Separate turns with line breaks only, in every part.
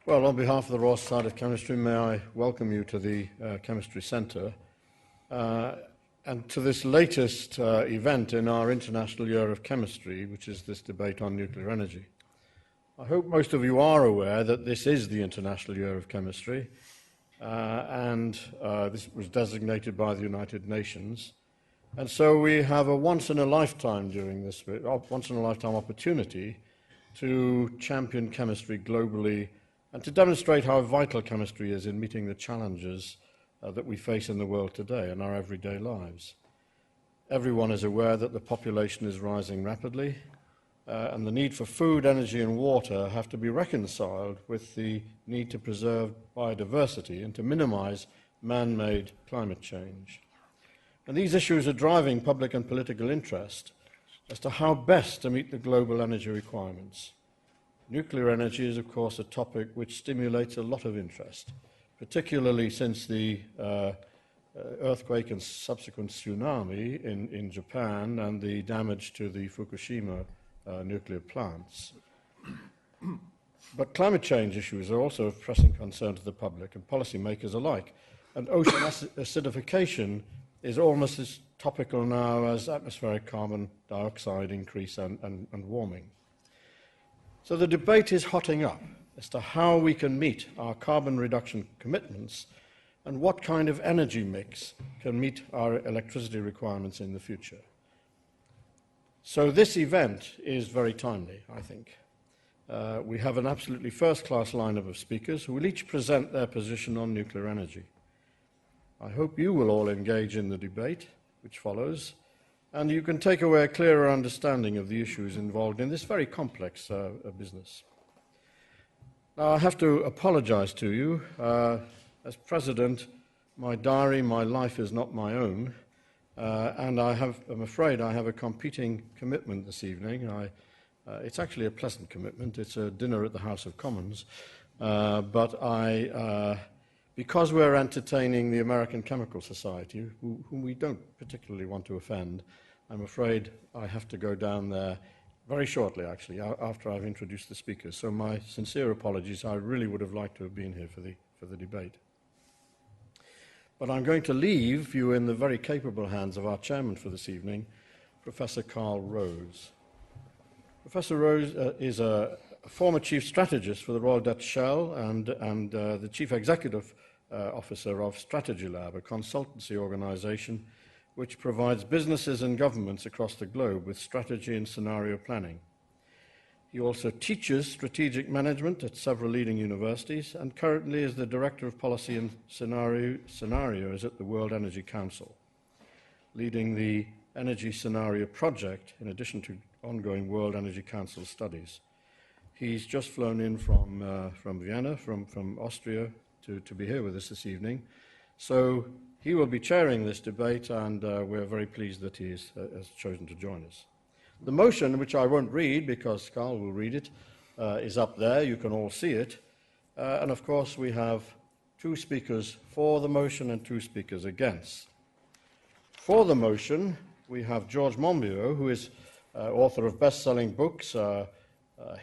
Well, on behalf of the Royal Society of Chemistry, may I welcome you to the Chemistry Centre and to this latest event in our International Year of Chemistry, which is this debate on nuclear energy. I hope most of you are aware that this is the International Year of Chemistry, and this was designated by the United Nations. And so we have a once-in-a-lifetime once-in-a-lifetime opportunity to champion chemistry globally and to demonstrate how vital chemistry is in meeting the challenges that we face in the world today in our everyday lives. Everyone is aware that the population is rising rapidly, and the need for food, energy and water have to be reconciled with the need to preserve biodiversity and to minimize man-made climate change. And these issues are driving public and political interest as to how best to meet the global energy requirements. Nuclear energy is, of course, a topic which stimulates a lot of interest, particularly since the earthquake and subsequent tsunami in Japan and the damage to the Fukushima nuclear plants. But climate change issues are also of pressing concern to the public and policymakers alike. And ocean acidification is almost as topical now as atmospheric carbon dioxide increase and warming. So the debate is hotting up as to how we can meet our carbon reduction commitments and what kind of energy mix can meet our electricity requirements in the future. So this event is very timely, I think. We have an absolutely first-class lineup of speakers who will each present their position on nuclear energy. I hope you will all engage in the debate which follows, and you can take away a clearer understanding of the issues involved in this very complex business. Now, I have to apologize to you. As President, my diary, my life is not my own, and I'm afraid I have a competing commitment this evening. It's actually a pleasant commitment. It's a dinner at the House of Commons, because we're entertaining the American Chemical Society, whom we don't particularly want to offend, I'm afraid I have to go down there very shortly, actually, after I've introduced the speakers. So my sincere apologies. I really would have liked to have been here for the debate. But I'm going to leave you in the very capable hands of our chairman for this evening, Professor Karl Rose. Professor Rose is a former chief strategist for the Royal Dutch Shell and the chief executive officer of Strategy Lab, a consultancy organization which provides businesses and governments across the globe with strategy and scenario planning. He also teaches strategic management at several leading universities and currently is the Director of Policy and Scenarios at the World Energy Council, leading the Energy Scenario Project in addition to ongoing World Energy Council studies. He's just flown in from Vienna, from Austria, to be here with us this evening. So he will be chairing this debate, and we're very pleased that he has chosen to join us. The motion, which I won't read because Karl will read it, is up there. You can all see it. And of course, we have two speakers for the motion and two speakers against. For the motion, we have George Monbiot, who is author of best-selling books,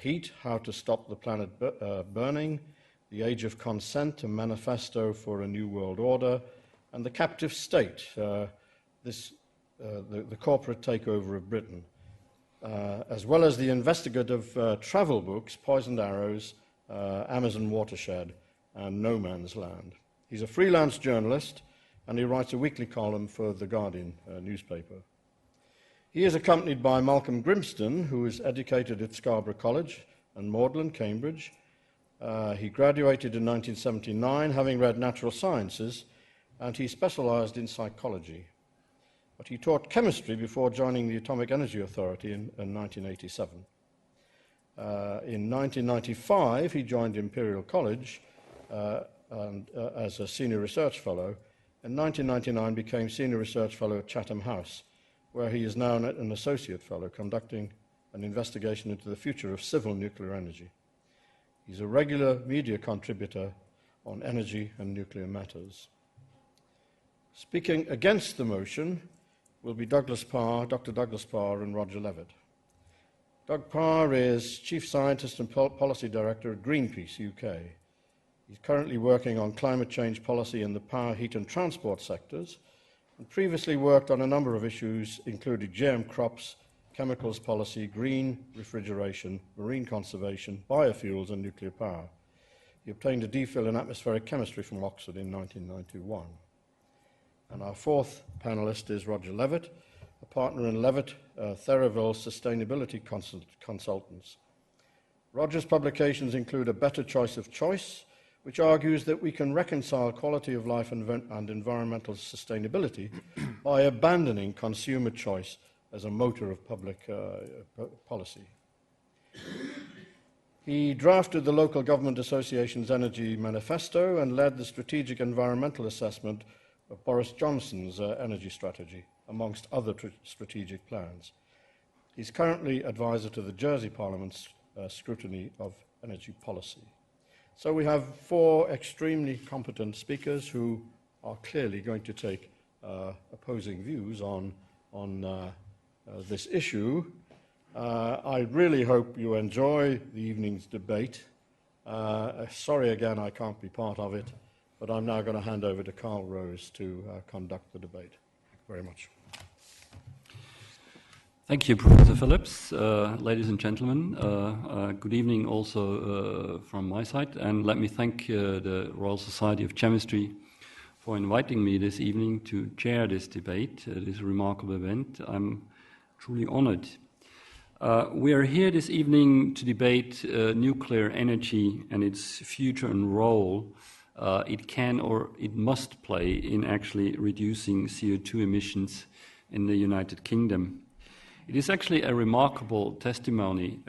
Heat, How to Stop the Planet Burning, The Age of Consent, A Manifesto for a New World Order, and The Captive State, the corporate takeover of Britain, as well as the investigative travel books, Poisoned Arrows, Amazon Watershed, and No Man's Land. He's a freelance journalist, and he writes a weekly column for The Guardian newspaper. He is accompanied by Malcolm Grimston, who is educated at Scarborough College and Magdalen, Cambridge. He graduated in 1979, having read natural sciences, and he specialized in psychology. But he taught chemistry before joining the Atomic Energy Authority in 1987. In 1995, he joined Imperial College as a senior research fellow. In 1999, became senior research fellow at Chatham House, where he is now an associate fellow conducting an investigation into the future of civil nuclear energy. He's a regular media contributor on energy and nuclear matters. Speaking against the motion will be Dr. Douglas Parr and Roger Levett. Doug Parr is Chief Scientist and Policy Director at Greenpeace, UK. He's currently working on climate change policy in the power, heat and transport sectors, and previously worked on a number of issues, including GM crops, chemicals policy, green refrigeration, marine conservation, biofuels and nuclear power. He obtained a DPhil in atmospheric chemistry from Oxford in 1991. And our fourth panellist is Roger Levett, a partner in Levett Theraville Sustainability Consultants. Roger's publications include A Better Choice of Choice, which argues that we can reconcile quality of life and environmental sustainability by abandoning consumer choice as a motor of public policy. He drafted the Local Government Association's Energy Manifesto and led the strategic environmental assessment of Boris Johnson's energy strategy, amongst other strategic plans. He's currently advisor to the Jersey Parliament's scrutiny of energy policy. So we have four extremely competent speakers who are clearly going to take opposing views on this issue. I really hope you enjoy the evening's debate. Sorry again I can't be part of it, but I'm now going to hand over to Karl Rose to conduct the debate. Thank you very much.
Thank you, Professor Phillips. Ladies and gentlemen, good evening also from my side, and let me thank the Royal Society of Chemistry for inviting me this evening to chair this debate, this remarkable event. I'm truly honored. We are here this evening to debate nuclear energy and its future and role it can or it must play in actually reducing CO2 emissions in the United Kingdom. It is actually a remarkable testimony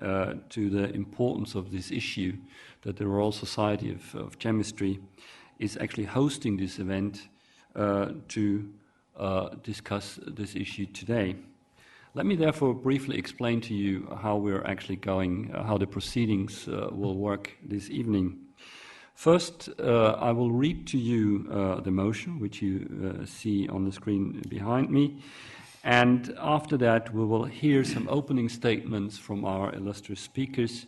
to the importance of this issue that the Royal Society of Chemistry is actually hosting this event to discuss this issue today. Let me therefore briefly explain to you how we're actually going, how the proceedings will work this evening. First, I will read to you the motion, which you see on the screen behind me. And after that, we will hear some opening statements from our illustrious speakers,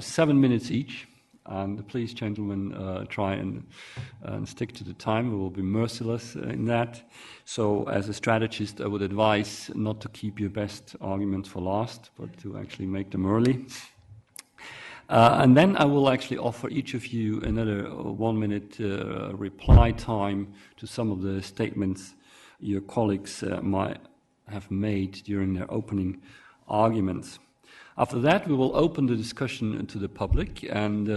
7 minutes each. And please, gentlemen, try and stick to the time. We will be merciless in that. So as a strategist, I would advise not to keep your best arguments for last, but to actually make them early. And then I will actually offer each of you another 1 minute reply time to some of the statements your colleagues might have made during their opening arguments. After that, we will open the discussion to the public, and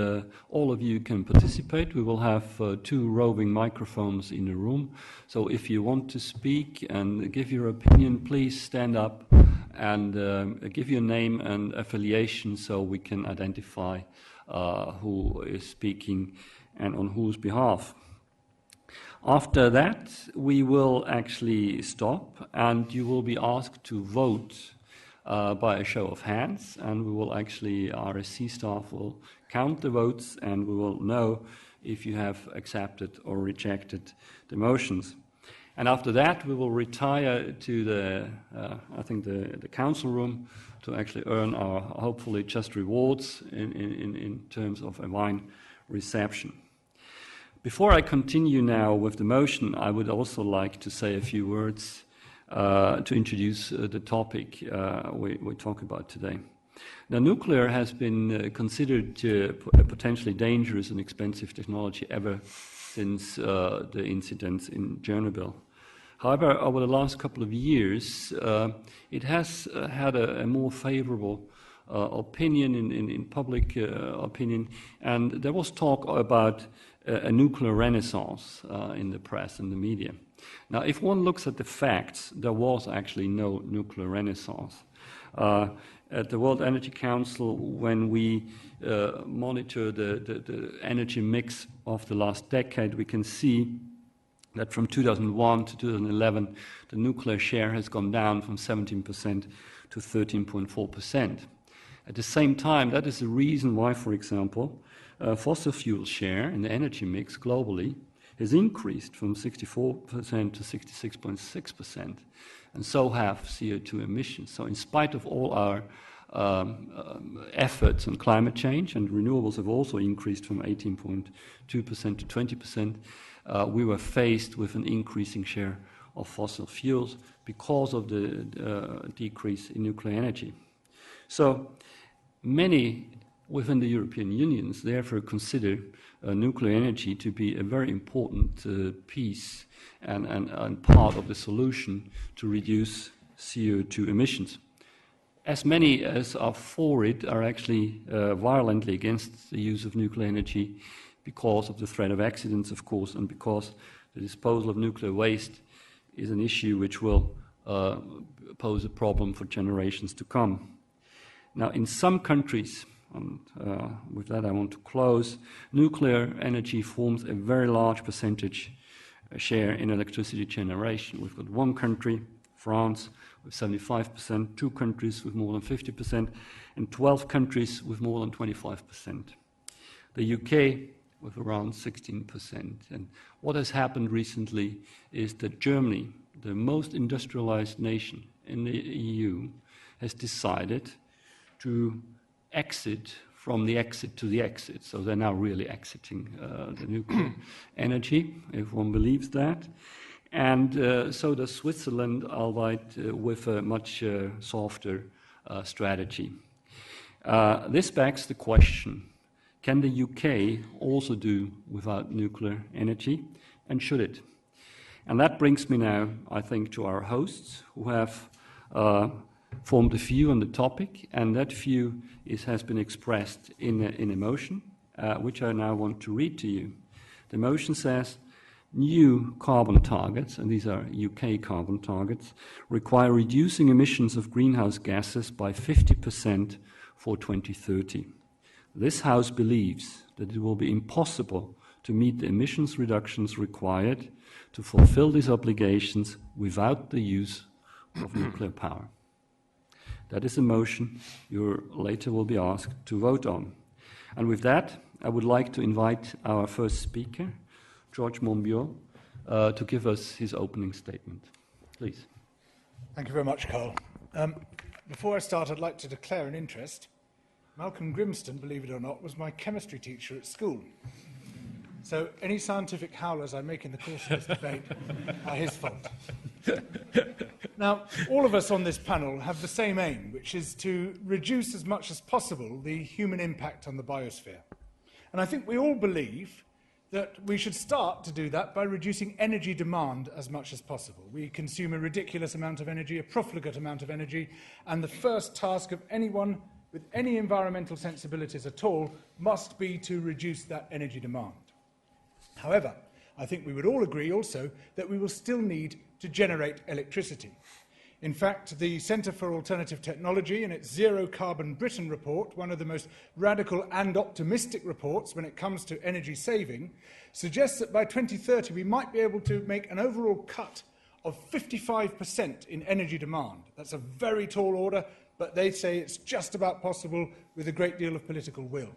all of you can participate. We will have 2 roving microphones in the room. So if you want to speak and give your opinion, please stand up and give your name and affiliation so we can identify who is speaking and on whose behalf. After that, we will actually stop, and you will be asked to vote by a show of hands, and we will actually, RSC staff will count the votes, and we will know if you have accepted or rejected the motions. And after that, we will retire to the, I think, the council room to actually earn our hopefully just rewards in terms of a wine reception. Before I continue now with the motion, I would also like to say a few words to introduce the topic we talk about today. Now, nuclear has been considered a potentially dangerous and expensive technology ever since the incidents in Chernobyl. However, over the last couple of years, it has had a more favorable opinion in public opinion, and there was talk about a nuclear renaissance in the press and the media. Now, if one looks at the facts, there was actually no nuclear renaissance. At the World Energy Council, when we monitor the energy mix of the last decade, we can see that from 2001 to 2011, the nuclear share has gone down from 17% to 13.4%. At the same time, that is the reason why, for example, fossil fuel share in the energy mix globally has increased from 64% to 66.6%, and so have CO2 emissions. So in spite of all our efforts on climate change, and renewables have also increased from 18.2% to 20%, we were faced with an increasing share of fossil fuels because of the decrease in nuclear energy. So many within the European Union therefore consider nuclear energy to be a very important piece and part of the solution to reduce CO2 emissions. As many as are for it are actually violently against the use of nuclear energy because of the threat of accidents, of course, and because the disposal of nuclear waste is an issue which will pose a problem for generations to come. Now, in some countries, and with that I want to close, nuclear energy forms a very large percentage share in electricity generation. We've got one country, France, with 75%, two countries with more than 50%, and 12 countries with more than 25%. The UK with around 16%. And what has happened recently is that Germany, the most industrialized nation in the EU, has decided to exit from the exit to the exit. So they're now really exiting the nuclear energy, if one believes that. And so does Switzerland, albeit with a much softer strategy. This begs the question, can the UK also do without nuclear energy, and should it? And that brings me now, I think, to our hosts, who have formed a view on the topic, and that view has been expressed in a motion, which I now want to read to you. The motion says, new carbon targets, and these are UK carbon targets, require reducing emissions of greenhouse gases by 50% for 2030. This House believes that it will be impossible to meet the emissions reductions required to fulfill these obligations without the use of nuclear power. That is a motion you later will be asked to vote on. And with that, I would like to invite our first speaker, George Monbiot, to give us his opening statement. Please.
Thank you very much, Karl. Before I start, I'd like to declare an interest. Malcolm Grimston, believe it or not, was my chemistry teacher at school. So any scientific howlers I make in the course of this debate are his fault. Now, all of us on this panel have the same aim, which is to reduce as much as possible the human impact on the biosphere. And I think we all believe that we should start to do that by reducing energy demand as much as possible. We consume a ridiculous amount of energy, a profligate amount of energy, and the first task of anyone with any environmental sensibilities at all must be to reduce that energy demand. However, I think we would all agree also that we will still need to generate electricity. In fact, the Centre for Alternative Technology, in its Zero Carbon Britain report, one of the most radical and optimistic reports when it comes to energy saving, suggests that by 2030 we might be able to make an overall cut of 55% in energy demand. That's a very tall order, but they say it's just about possible with a great deal of political will.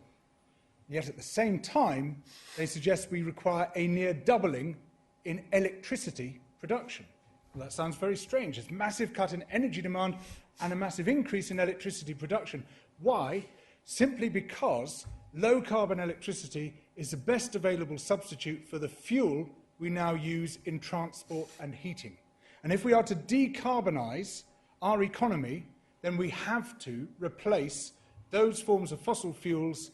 Yet at the same time, they suggest we require a near doubling in electricity production. Well, that sounds very strange. It's a massive cut in energy demand and a massive increase in electricity production. Why? Simply because low-carbon electricity is the best available substitute for the fuel we now use in transport and heating. And if we are to decarbonise our economy, then we have to replace those forms of fossil fuels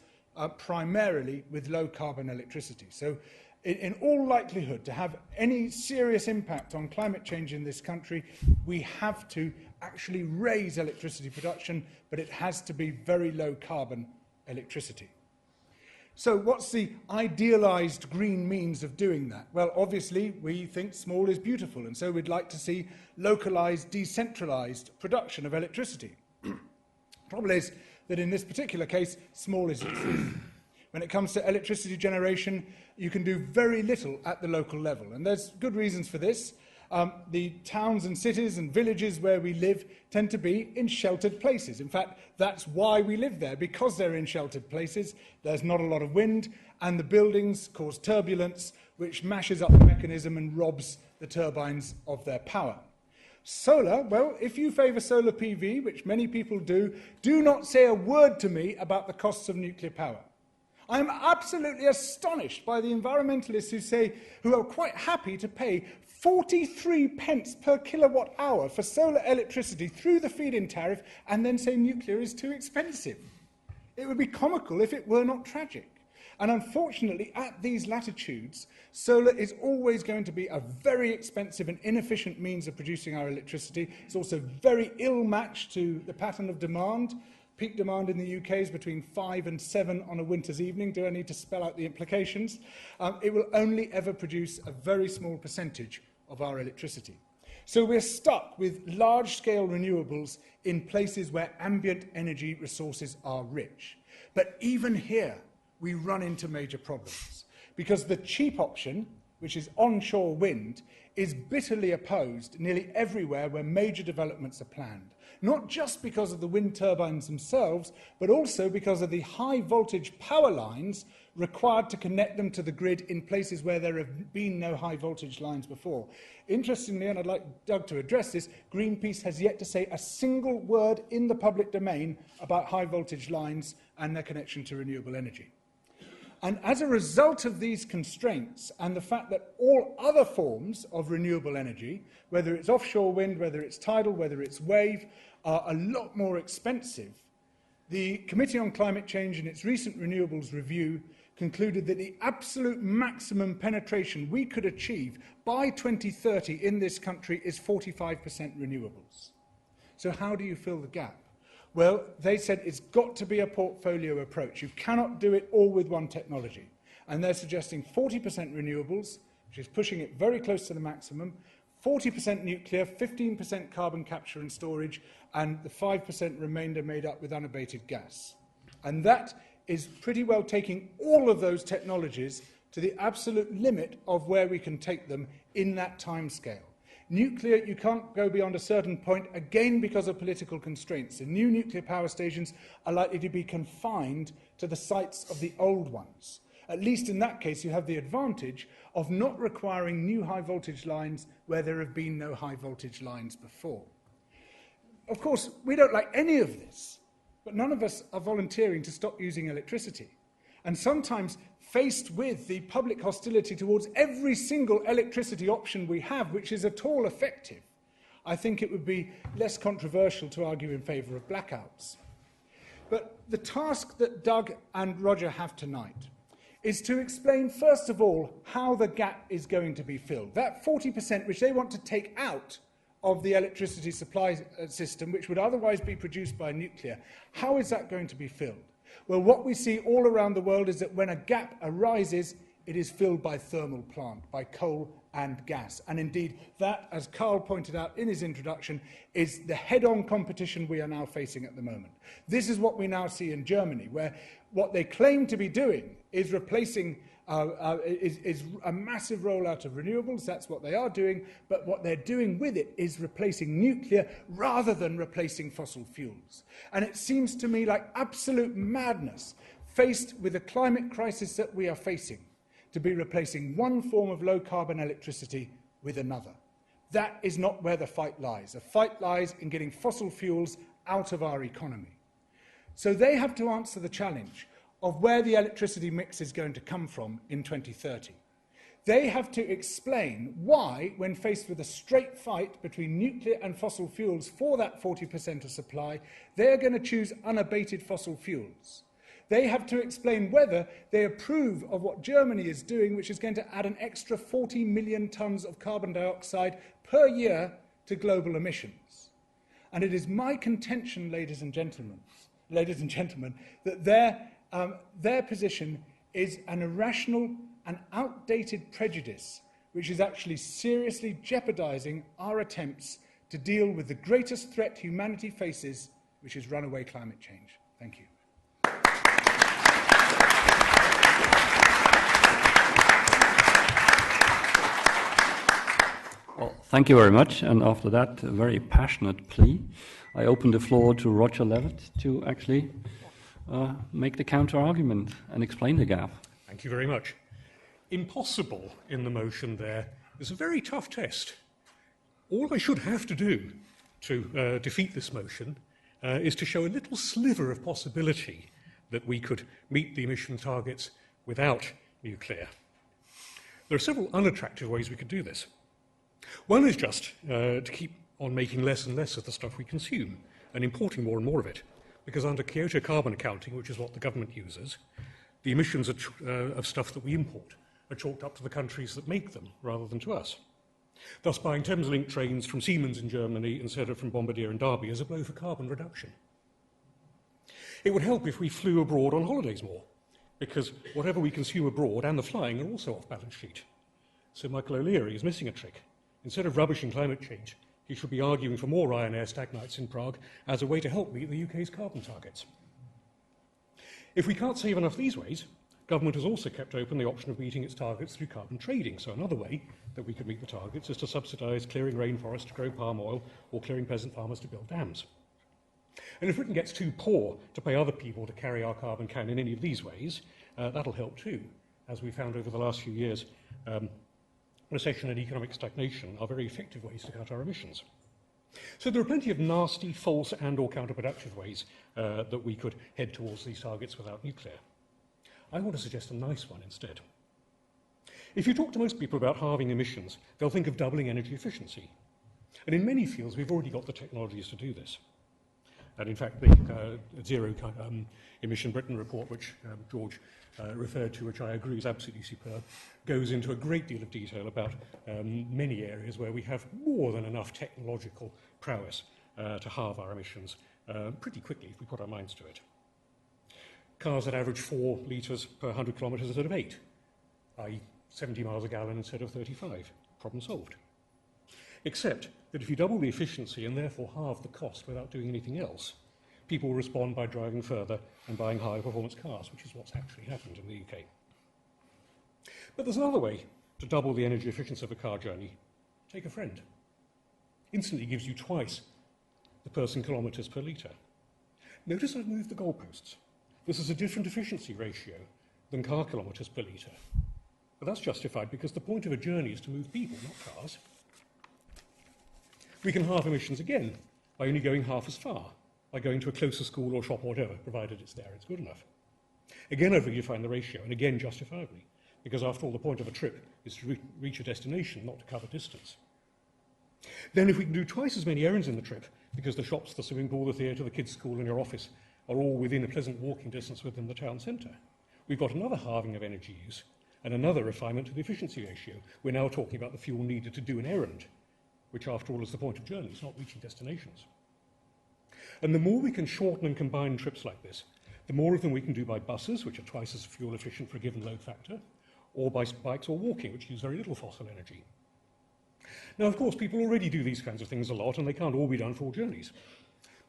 primarily with low-carbon electricity. So in all likelihood, to have any serious impact on climate change in this country, we have to actually raise electricity production, but it has to be very low-carbon electricity. So what's the idealised green means of doing that? Well, obviously, we think small is beautiful, and so we'd like to see localised, decentralised production of electricity. The problem is that in this particular case, small is extreme. When it comes to electricity generation, you can do very little at the local level, and there's good reasons for this. The towns and cities and villages where we live tend to be in sheltered places. In fact, that's why we live there, because they're in sheltered places. There's not a lot of wind, and the buildings cause turbulence, which mashes up the mechanism and robs the turbines of their power. Solar, well, if you favour solar PV, which many people do not say a word to me about the costs of nuclear power. I'm absolutely astonished by the environmentalists who are quite happy to pay 43 pence per kilowatt hour for solar electricity through the feed-in tariff and then say nuclear is too expensive. It would be comical if it were not tragic. And unfortunately, at these latitudes, solar is always going to be a very expensive and inefficient means of producing our electricity. It's also very ill-matched to the pattern of demand. Peak demand in the UK is between 5 and 7 on a winter's evening. Do I need to spell out the implications? It will only ever produce a very small percentage of our electricity. So we're stuck with large-scale renewables in places where ambient energy resources are rich. But even here, we run into major problems because the cheap option, which is onshore wind, is bitterly opposed nearly everywhere where major developments are planned. Not just because of the wind turbines themselves, but also because of the high voltage power lines required to connect them to the grid in places where there have been no high voltage lines before. Interestingly, and I'd like Doug to address this, Greenpeace has yet to say a single word in the public domain about high voltage lines and their connection to renewable energy. And as a result of these constraints and the fact that all other forms of renewable energy, whether it's offshore wind, whether it's tidal, whether it's wave, are a lot more expensive, the Committee on Climate Change in its recent renewables review concluded that the absolute maximum penetration we could achieve by 2030 in this country is 45% renewables. So how do you fill the gap? Well, they said it's got to be a portfolio approach. You cannot do it all with one technology. And they're suggesting 40% renewables, which is pushing it very close to the maximum, 40% nuclear, 15% carbon capture and storage, and the 5% remainder made up with unabated gas. And that is pretty well taking all of those technologies to the absolute limit of where we can take them in that timescale. Nuclear, you can't go beyond a certain point, again because of political constraints. The new nuclear power stations are likely to be confined to the sites of the old ones. At least in that case, you have the advantage of not requiring new high-voltage lines where there have been no high-voltage lines before. Of course, we don't like any of this, but none of us are volunteering to stop using electricity. And sometimes, faced with the public hostility towards every single electricity option we have, which is at all effective, I think it would be less controversial to argue in favour of blackouts. But the task that Doug and Roger have tonight is to explain, first of all, how the gap is going to be filled. That 40% which they want to take out of the electricity supply system, which would otherwise be produced by nuclear, how is that going to be filled? Well, what we see all around the world is that when a gap arises, it is filled by thermal plant, by coal and gas. And indeed, that, as Karl pointed out in his introduction, is the head-on competition we are now facing at the moment. This is what we now see in Germany, where what they claim to be doing is replacing is a massive rollout of renewables. That's what they are doing. But what they're doing with it is replacing nuclear rather than replacing fossil fuels. And it seems to me like absolute madness, faced with the climate crisis that we are facing, to be replacing one form of low-carbon electricity with another. That is not where the fight lies. The fight lies in getting fossil fuels out of our economy. So they have to answer the challenge of where the electricity mix is going to come from in 2030. They have to explain why, when faced with a straight fight between nuclear and fossil fuels for that 40% of supply, they're going to choose unabated fossil fuels. They have to explain whether they approve of what Germany is doing, which is going to add an extra 40 million tonnes of carbon dioxide per year to global emissions. And it is my contention, ladies and gentlemen, that their position is an irrational and outdated prejudice, which is actually seriously jeopardizing our attempts to deal with the greatest threat humanity faces, which is runaway climate change. Thank you.
Well, thank you very much. And after that very passionate plea, I open the floor to Roger Levett to actually make the counter-argument and explain the gap.
Thank you very much. Impossible in the motion there is a very tough test. All I should have to do to defeat this motion is to show a little sliver of possibility that we could meet the emission targets without nuclear. There are several unattractive ways we could do this. One is just to keep on making less and less of the stuff we consume and importing more and more of it, because under Kyoto carbon accounting, which is what the government uses, the emissions of stuff that we import are chalked up to the countries that make them rather than to us. Thus, buying Thameslink trains from Siemens in Germany instead of from Bombardier in Derby is a blow for carbon reduction. It would help if we flew abroad on holidays more, because whatever we consume abroad and the flying are also off balance sheet. So Michael O'Leary is missing a trick. Instead of rubbishing climate change, he should be arguing for more Ryanair stag nights in Prague as a way to help meet the UK's carbon targets. If we can't save enough these ways, government has also kept open the option of meeting its targets through carbon trading. So another way that we could meet the targets is to subsidise clearing rainforests to grow palm oil or clearing peasant farmers to build dams. And if Britain gets too poor to pay other people to carry our carbon can in any of these ways, that'll help too. As we found over the last few years, recession and economic stagnation are very effective ways to cut our emissions. So there are plenty of nasty, false and or counterproductive ways that we could head towards these targets without nuclear. I want to suggest a nice one instead. If you talk to most people about halving emissions, they'll think of doubling energy efficiency. And in many fields, we've already got the technologies to do this. And in fact, the Zero Emission Britain report, which George referred to, which I agree is absolutely superb, goes into a great deal of detail about many areas where we have more than enough technological prowess to halve our emissions pretty quickly if we put our minds to it. Cars that average 4 litres per 100 kilometres instead of 8, i.e. 70 miles a gallon instead of 35. Problem solved. Except that if you double the efficiency and therefore halve the cost without doing anything else, people will respond by driving further and buying higher performance cars, which is what's actually happened in the UK. But there's another way to double the energy efficiency of a car journey. Take a friend. Instantly gives you twice the person kilometres per litre. Notice I've moved the goalposts. This is a different efficiency ratio than car kilometres per litre. But that's justified because the point of a journey is to move people, not cars. We can halve emissions again by only going half as far, by going to a closer school or shop or whatever, provided it's there, it's good enough. Again, I've redefined the ratio, and again justifiably, because after all, the point of a trip is to reach a destination, not to cover distance. Then if we can do twice as many errands in the trip, because the shops, the swimming pool, the theatre, the kids' school and your office are all within a pleasant walking distance within the town centre, we've got another halving of energy use and another refinement to the efficiency ratio. We're now talking about the fuel needed to do an errand, which after all is the point of journeys, not reaching destinations. And the more we can shorten and combine trips like this, the more of them we can do by buses, which are twice as fuel efficient for a given load factor, or by bikes or walking, which use very little fossil energy. Now, of course, people already do these kinds of things a lot, and they can't all be done for all journeys.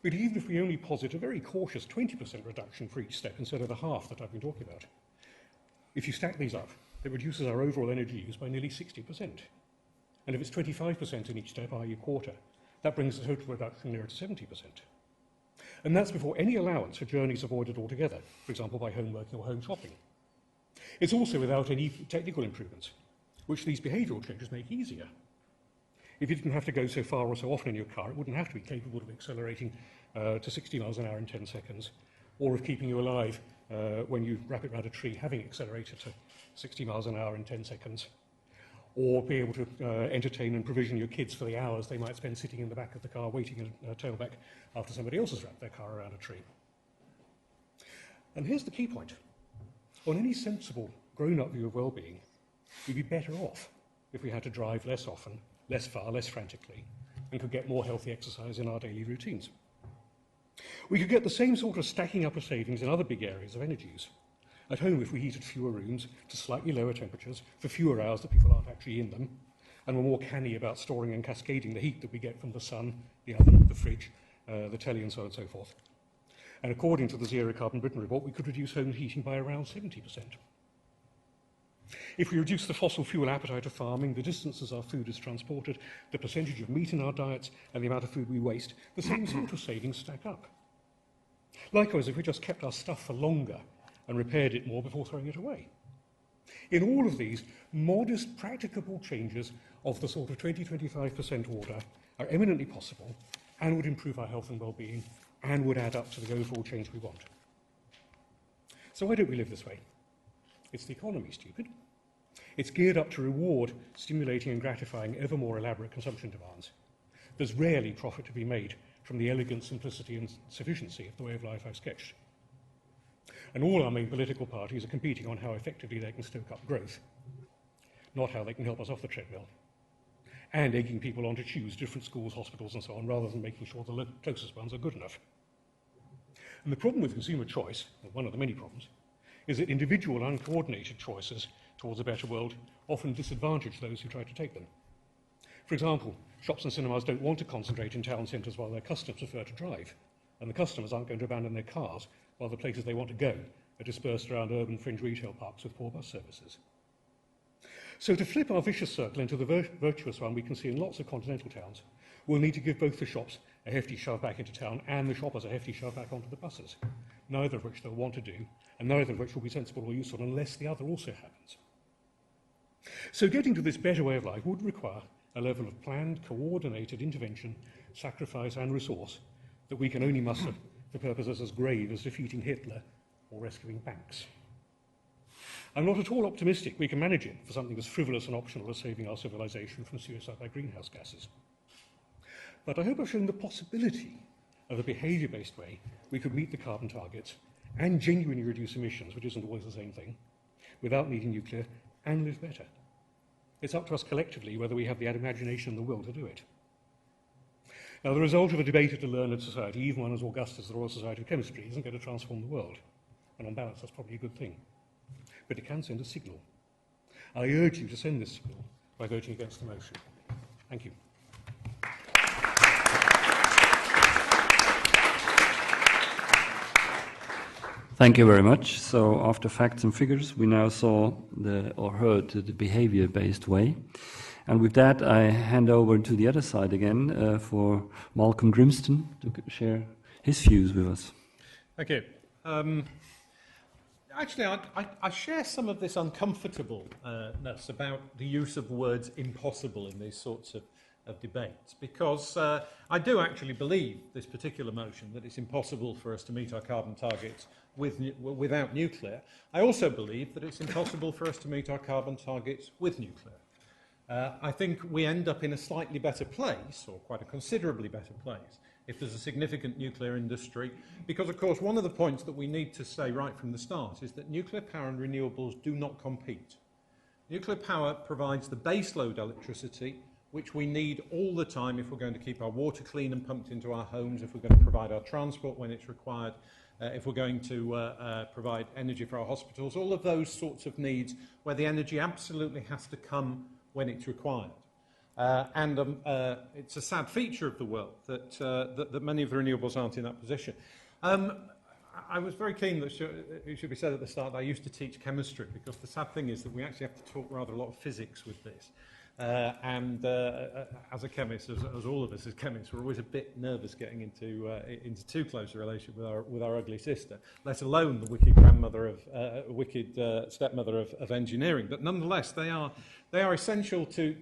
But even if we only posit a very cautious 20% reduction for each step instead of the half that I've been talking about, if you stack these up, it reduces our overall energy use by nearly 60%. And if it's 25% in each step, i.e. a quarter, that brings the total reduction nearer to 70%. And that's before any allowance for journeys avoided altogether, for example, by home working or home shopping. It's also without any technical improvements, which these behavioural changes make easier. If you didn't have to go so far or so often in your car, it wouldn't have to be capable of accelerating to 60 miles an hour in 10 seconds, or of keeping you alive when you wrap it around a tree, having accelerated to 60 miles an hour in 10 seconds, or be able to entertain and provision your kids for the hours they might spend sitting in the back of the car waiting in a tailback after somebody else has wrapped their car around a tree. And here's the key point. On any sensible, grown-up view of well-being, we'd be better off if we had to drive less often, less far, less frantically, and could get more healthy exercise in our daily routines. We could get the same sort of stacking up of savings in other big areas of energy use. At home, if we heated fewer rooms to slightly lower temperatures for fewer hours that people aren't actually in them, and were more canny about storing and cascading the heat that we get from the sun, the oven, the fridge, the telly, and so on and so forth. And according to the Zero Carbon Britain report, we could reduce home heating by around 70%. If we reduce the fossil fuel appetite of farming, the distances our food is transported, the percentage of meat in our diets, and the amount of food we waste, the same sort of savings stack up. Likewise, if we just kept our stuff for longer and repaired it more before throwing it away. In all of these, modest, practicable changes of the sort of 20-25% order are eminently possible and would improve our health and well-being and would add up to the overall change we want. So why don't we live this way? It's the economy, stupid. It's geared up to reward stimulating and gratifying ever more elaborate consumption demands. There's rarely profit to be made from the elegant simplicity and sufficiency of the way of life I've sketched. And all our main political parties are competing on how effectively they can stoke up growth, not how they can help us off the treadmill, and egging people on to choose different schools, hospitals and so on, rather than making sure the closest ones are good enough. And the problem with consumer choice, or one of the many problems, is that individual uncoordinated choices towards a better world often disadvantage those who try to take them. For example, shops and cinemas don't want to concentrate in town centres while their customers prefer to drive, and the customers aren't going to abandon their cars while the places they want to go are dispersed around urban fringe retail parks with poor bus services. So to flip our vicious circle into the virtuous one we can see in lots of continental towns, we'll need to give both the shops a hefty shove back into town and the shoppers a hefty shove back onto the buses, neither of which they'll want to do, and neither of which will be sensible or useful unless the other also happens. So getting to this better way of life would require a level of planned, coordinated intervention, sacrifice and resource that we can only muster for purposes as grave as defeating Hitler or rescuing banks. I'm not at all optimistic we can manage it for something as frivolous and optional as saving our civilization from suicide by greenhouse gases. But I hope I've shown the possibility of a behaviour-based way we could meet the carbon targets and genuinely reduce emissions, which isn't always the same thing, without needing nuclear, and live better. It's up to us collectively whether we have the imagination and the will to do it. Now, the result of a debate at a learned society, even one as august as the Royal Society of Chemistry, isn't going to transform the world. And on balance, that's probably a good thing. But it can send a signal. I urge you to send this signal by voting against the motion. Thank you.
Thank you very much. So after facts and figures, we now saw heard the behavior-based way. And with that, I hand over to the other side again for Malcolm Grimston to share his views with us.
Thank you. Actually, I share some of this uncomfortableness about the use of words impossible in these sorts of debates, because I do actually believe this particular motion that it's impossible for us to meet our carbon targets without nuclear. I also believe that it's impossible for us to meet our carbon targets with nuclear. I think we end up in a slightly better place, or quite a considerably better place, if there's a significant nuclear industry, because, of course, one of the points that we need to say right from the start is that nuclear power and renewables do not compete. Nuclear power provides the baseload electricity, which we need all the time if we're going to keep our water clean and pumped into our homes, if we're going to provide our transport when it's required, if we're going to provide energy for our hospitals, all of those sorts of needs where the energy absolutely has to come when it's required. It's a sad feature of the world that many of the renewables aren't in that position. I was very keen that it should be said at the start that I used to teach chemistry, because the sad thing is that we actually have to talk rather a lot of physics with this. As a chemist, as all of us as chemists, we're always a bit nervous getting into too close a relationship with our ugly sister, let alone the wicked stepmother of engineering. But nonetheless, they are essential to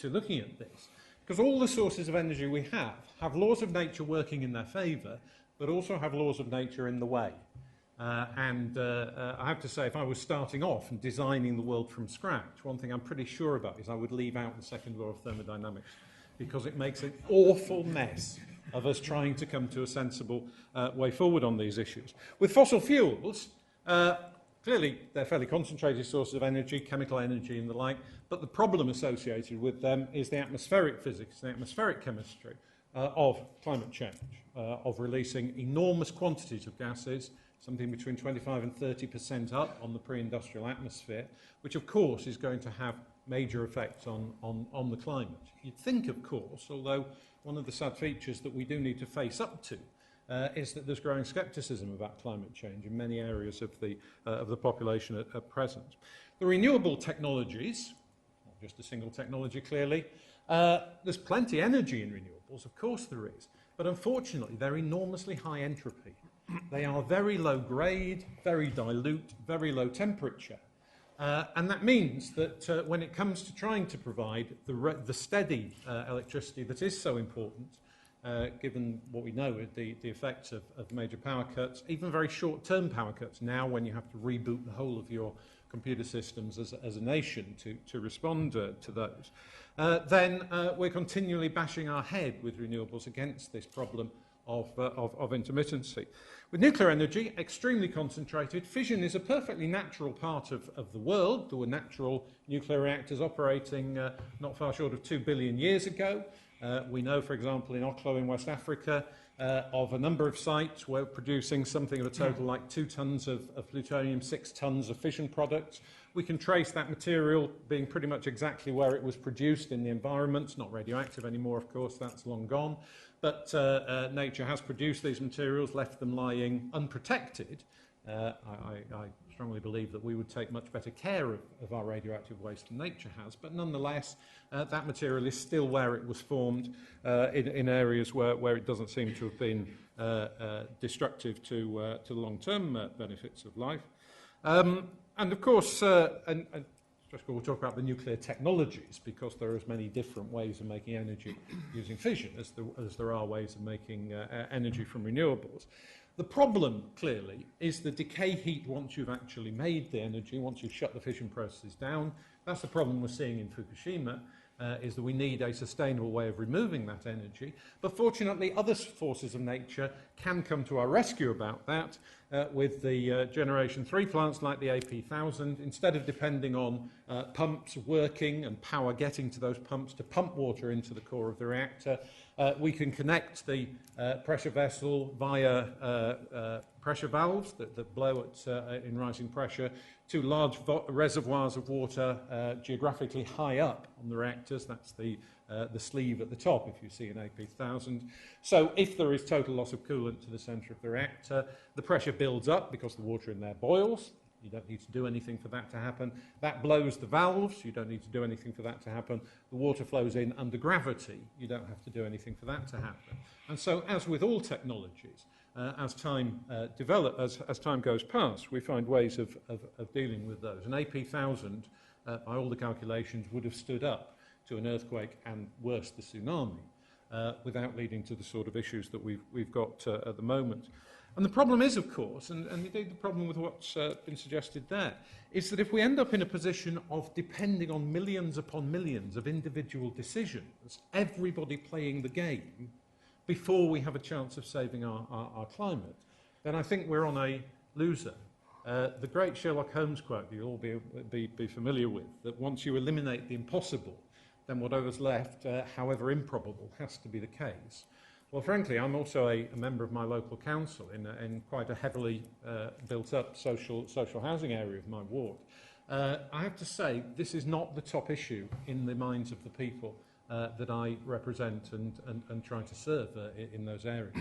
looking at this, because all the sources of energy we have laws of nature working in their favour, but also have laws of nature in the way. I have to say, if I was starting off and designing the world from scratch, one thing I'm pretty sure about is I would leave out the second law of thermodynamics, because it makes an awful mess of us trying to come to a sensible way forward on these issues. With fossil fuels, clearly they're fairly concentrated sources of energy, chemical energy and the like, but the problem associated with them is the atmospheric physics, the atmospheric chemistry of climate change, of releasing enormous quantities of gases, something between 25 and 30% up on the pre-industrial atmosphere, which of course is going to have major effects on the climate. You'd think, of course, although one of the sad features that we do need to face up to is that there's growing scepticism about climate change in many areas of the population at present. The renewable technologies, not just a single technology clearly, there's plenty energy in renewables, of course there is, but unfortunately they're enormously high entropy. They are very low grade, very dilute, very low temperature, And that means that when it comes to trying to provide the steady electricity that is so important, given what we know, the effects of major power cuts, even very short-term power cuts now when you have to reboot the whole of your computer systems as a nation to respond to those, then we're continually bashing our head with renewables against this problem of intermittency. With nuclear energy, extremely concentrated, fission is a perfectly natural part of the world. There were natural nuclear reactors operating not far short of 2 billion years ago. We know, for example, in Oklo in West Africa, of a number of sites where producing something of a total like 2 tons of plutonium, 6 tons of fission products. We can trace that material being pretty much exactly where it was produced in the environment. It's not radioactive anymore, of course, that's long gone. But nature has produced these materials, left them lying unprotected. I strongly believe that we would take much better care of our radioactive waste than nature has, but nonetheless, that material is still where it was formed in areas where it doesn't seem to have been destructive to the long-term benefits of life. And of course, we'll talk about the nuclear technologies, because there are as many different ways of making energy using fission as there are ways of making energy from renewables. The problem, clearly, is the decay heat once you've actually made the energy, once you've shut the fission processes down. That's the problem we're seeing in Fukushima, is that we need a sustainable way of removing that energy. But fortunately, other forces of nature can come to our rescue about that with the Generation 3 plants like the AP1000. Instead of depending on pumps working and power getting to those pumps to pump water into the core of the reactor, we can connect the pressure vessel via pressure valves that blow in rising pressure to large reservoirs of water geographically high up on the reactors. That's the sleeve at the top, if you see an AP1000. So if there is total loss of coolant to the centre of the reactor, the pressure builds up because the water in there boils. You don't need to do anything for that to happen. That blows the valves. You don't need to do anything for that to happen. The water flows in under gravity. You don't have to do anything for that to happen. And so, as with all technologies, as time as time goes past, we find ways of dealing with those. An AP1000, by all the calculations, would have stood up to an earthquake and, worse, the tsunami, without leading to the sort of issues that we've got at the moment. And the problem is, of course, and indeed the problem with what's been suggested there, is that if we end up in a position of depending on millions upon millions of individual decisions, everybody playing the game, before we have a chance of saving our climate, then I think we're on a loser. The great Sherlock Holmes quote you'll all be familiar with, that once you eliminate the impossible, then whatever's left, however improbable, has to be the case. Well, frankly, I'm also a member of my local council in quite a heavily built-up social housing area of my ward. I have to say, this is not the top issue in the minds of the people that I represent and try to serve in those areas.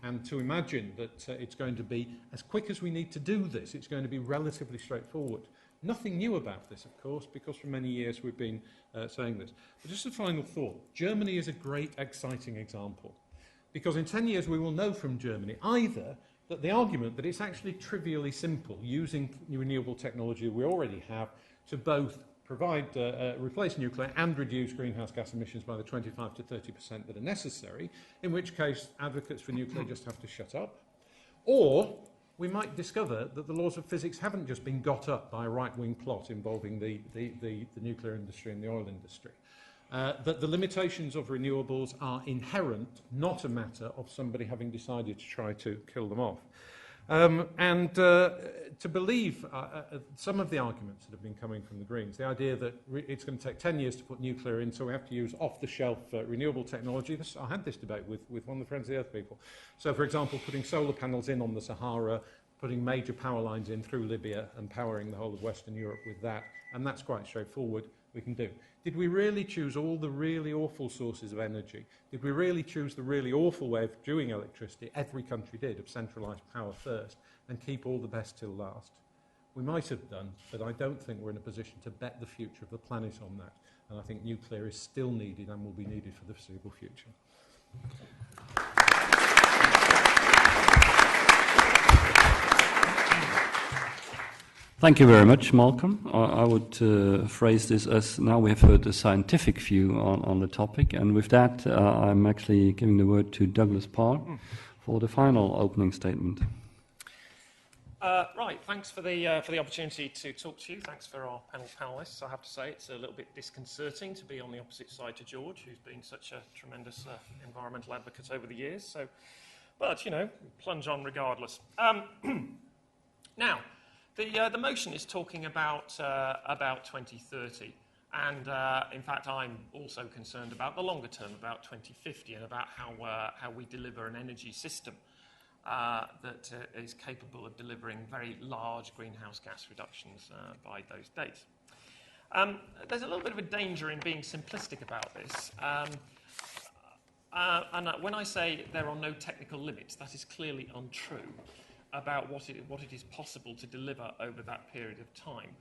And to imagine that it's going to be, as quick as we need to do this, it's going to be relatively straightforward. Nothing new about this, of course, because for many years we've been saying this. But just a final thought. Germany is a great, exciting example. Because in 10 years we will know from Germany either that the argument that it's actually trivially simple using renewable technology we already have to both provide, replace nuclear and reduce greenhouse gas emissions by the 25 to 30% that are necessary, in which case advocates for nuclear just have to shut up. Or we might discover that the laws of physics haven't just been got up by a right-wing plot involving the nuclear industry and the oil industry. That the limitations of renewables are inherent, not a matter of somebody having decided to try to kill them off. To believe some of the arguments that have been coming from the Greens, the idea that it's going to take 10 years to put nuclear in, so we have to use off-the-shelf renewable technology. I had this debate with one of the Friends of the Earth people. So, for example, putting solar panels in on the Sahara, putting major power lines in through Libya and powering the whole of Western Europe with that, and that's quite straightforward. We can do. Did we really choose all the really awful sources of energy? Did we really choose the really awful way of doing electricity? Every country did, of centralised power first, and keep all the best till last. We might have done, but I don't think we're in a position to bet the future of the planet on that. And I think nuclear is still needed and will be needed for the foreseeable future.
Thank you very much, Malcolm. I would phrase this as now we have heard a scientific view on the topic, and with that, I'm actually giving the word to Douglas Parr for the final opening statement.
Right, thanks for the opportunity to talk to you. Thanks for our panelists. I have to say it's a little bit disconcerting to be on the opposite side to George, who's been such a tremendous environmental advocate over the years. So, but, you know, plunge on regardless. Now, the motion is talking about 2030. And in fact, I'm also concerned about the longer term, about 2050, and about how we deliver an energy system that is capable of delivering very large greenhouse gas reductions by those dates. There's a little bit of a danger in being simplistic about this. And when I say there are no technical limits, that is clearly untrue about what it is possible to deliver over that period of time.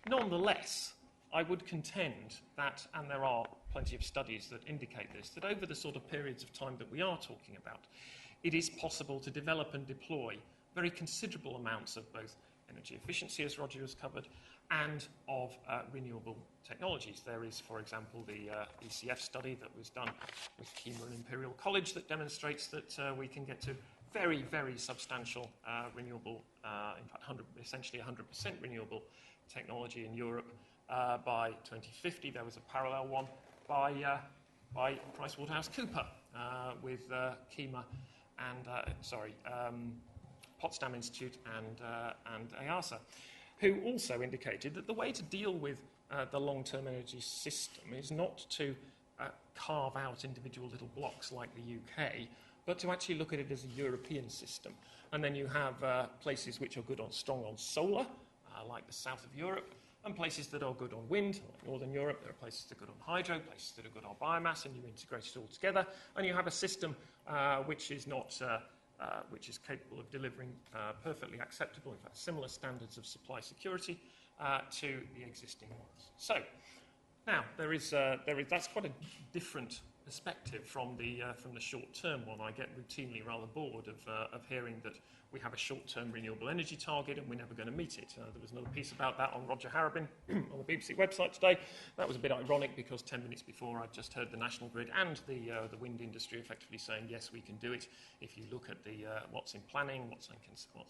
Nonetheless, I would contend that, and there are plenty of studies that indicate this, that over the sort of periods of time that we are talking about, it is possible to develop and deploy very considerable amounts of both energy efficiency, as Roger has covered, and of renewable technologies. There is, for example, the ECF study that was done with Kima and Imperial College that demonstrates that we can get to very, very substantial renewable, in fact, essentially 100% renewable technology in Europe by 2050. There was a parallel one by PricewaterhouseCoopers with Kima and Potsdam Institute and EASA, who also indicated that the way to deal with the long-term energy system is not to carve out individual little blocks like the UK, but to actually look at it as a European system. And then you have places which are strong on solar, like the south of Europe, and places that are good on wind, like Northern Europe. There are places that are good on hydro, places that are good on biomass, and you integrate it all together, and you have a system which is capable of delivering perfectly acceptable, in fact, similar standards of supply security to the existing ones. So now that's quite a different perspective from the short-term one. I get routinely rather bored of hearing that we have a short-term renewable energy target and we're never going to meet it. There was another piece about that on Roger Harrobin on the BBC website today. That was a bit ironic because 10 minutes before I'd just heard the National Grid and the wind industry effectively saying, yes, we can do it. If you look at what's in planning, what's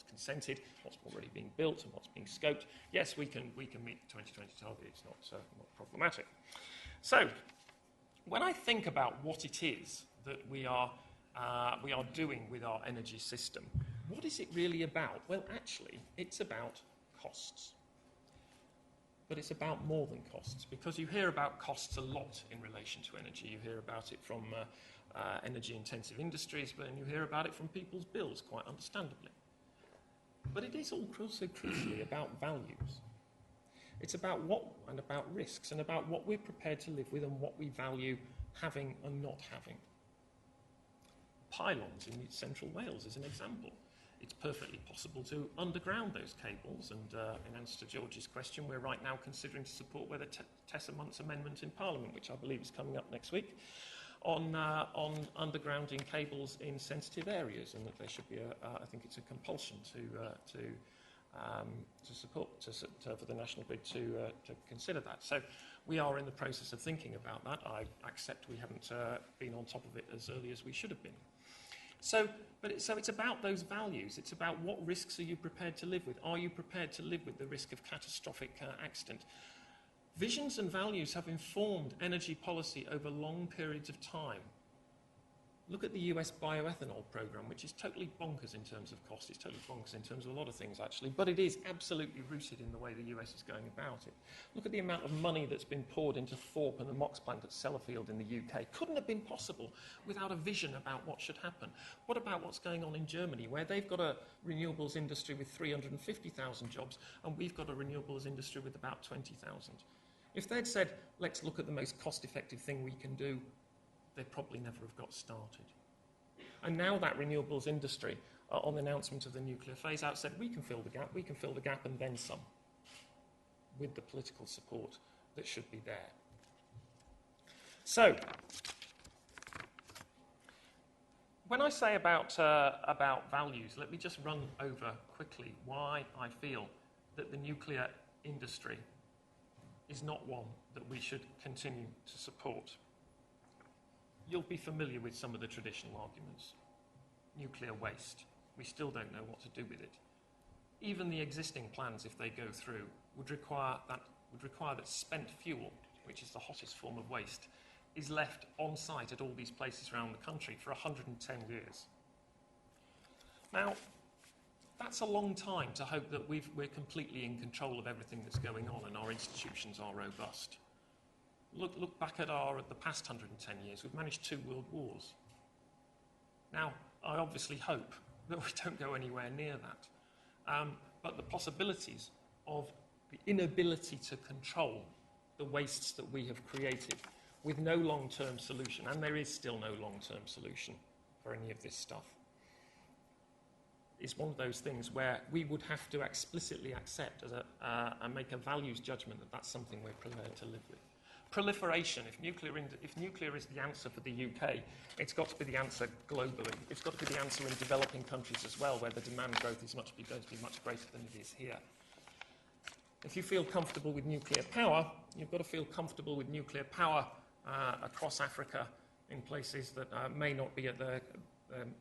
consented, what's already being built and what's being scoped, yes, we can meet the 2020 target. It's not problematic. So, when I think about what it is that we are doing with our energy system, what is it really about? Well, actually, it's about costs. But it's about more than costs, because you hear about costs a lot in relation to energy. You hear about it from energy-intensive industries, and you hear about it from people's bills, quite understandably. But it is also crucially about values. It's about about risks, and about what we're prepared to live with and what we value having and not having. Pylons in central Wales is an example. It's perfectly possible to underground those cables, and in answer to George's question, we're right now considering to support whether Tessa Munt's amendment in Parliament, which I believe is coming up next week, on undergrounding cables in sensitive areas, and that there should be I think it's a compulsion to support for the National Grid to consider that. So we are in the process of thinking about that. I accept we haven't been on top of it as early as we should have been. So it's about those values. It's about what risks are you prepared to live with? Are you prepared to live with the risk of catastrophic accident? Visions and values have informed energy policy over long periods of time. Look at the US bioethanol program, which is totally bonkers in terms of cost. It's totally bonkers in terms of a lot of things, actually, but it is absolutely rooted in the way the US is going about it. Look at the amount of money that's been poured into Thorpe and the MOX plant at Sellafield in the UK. Couldn't have been possible without a vision about what should happen. What about what's going on in Germany, where they've got a renewables industry with 350,000 jobs, and we've got a renewables industry with about 20,000? If they'd said, let's look at the most cost-effective thing we can do, they probably never have got started. And now that renewables industry, on the announcement of the nuclear phase-out, said we can fill the gap and then some, with the political support that should be there. So, when I say about values, let me just run over quickly why I feel that the nuclear industry is not one that we should continue to support. You'll be familiar with some of the traditional arguments. Nuclear waste. We still don't know what to do with it. Even the existing plans, if they go through, would require that spent fuel, which is the hottest form of waste, is left on site at all these places around the country for 110 years. Now, that's a long time to hope that we're completely in control of everything that's going on and our institutions are robust. Look back at the past 110 years. We've managed 2 world wars. Now, I obviously hope that we don't go anywhere near that. But the possibilities of the inability to control the wastes that we have created with no long-term solution, and there is still no long-term solution for any of this stuff, is one of those things where we would have to explicitly accept and make a values judgment that that's something we're prepared to live with. Proliferation, if nuclear is the answer for the UK, it's got to be the answer globally. It's got to be the answer in developing countries as well, where the demand growth is going to be much greater than it is here. If you feel comfortable with nuclear power, you've got to feel comfortable with nuclear power across Africa in places that may not be at the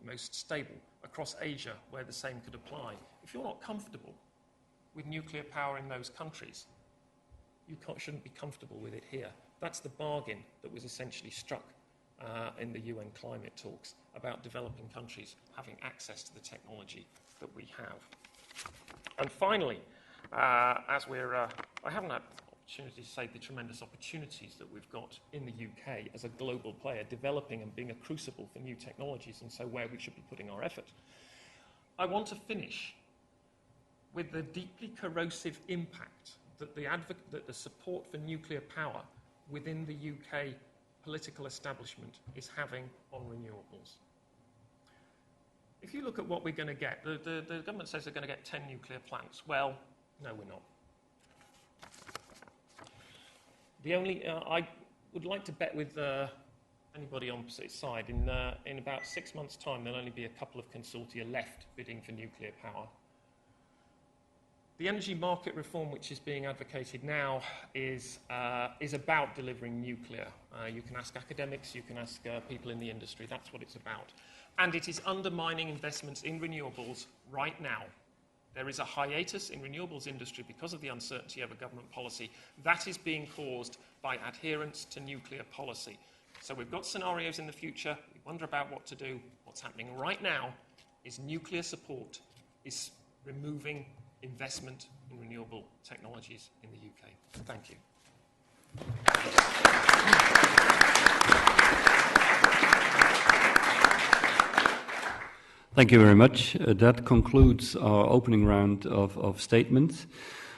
most stable, across Asia where the same could apply. If you're not comfortable with nuclear power in those countries, you shouldn't be comfortable with it here. That's the bargain that was essentially struck in the UN climate talks about developing countries having access to the technology that we have. And finally, I haven't had the opportunity to say the tremendous opportunities that we've got in the UK as a global player, developing and being a crucible for new technologies, and so where we should be putting our effort. I want to finish with the deeply corrosive impact that the support for nuclear power within the UK political establishment is having on renewables. If you look at what we're going to get, the government says they're going to get 10 nuclear plants. Well, no, we're not. I would like to bet with anybody on the opposite side, in about 6 months' time, there'll only be a couple of consortia left bidding for nuclear power. The energy market reform which is being advocated now is about delivering nuclear. You can ask academics, you can ask people in the industry, that's what it's about. And it is undermining investments in renewables right now. There is a hiatus in renewables industry because of the uncertainty over government policy. That is being caused by adherence to nuclear policy. So we've got scenarios in the future, we wonder about what to do. What's happening right now is nuclear support is removing investment in renewable technologies in the UK. Thank you.
Thank you very much. That concludes our opening round of statements.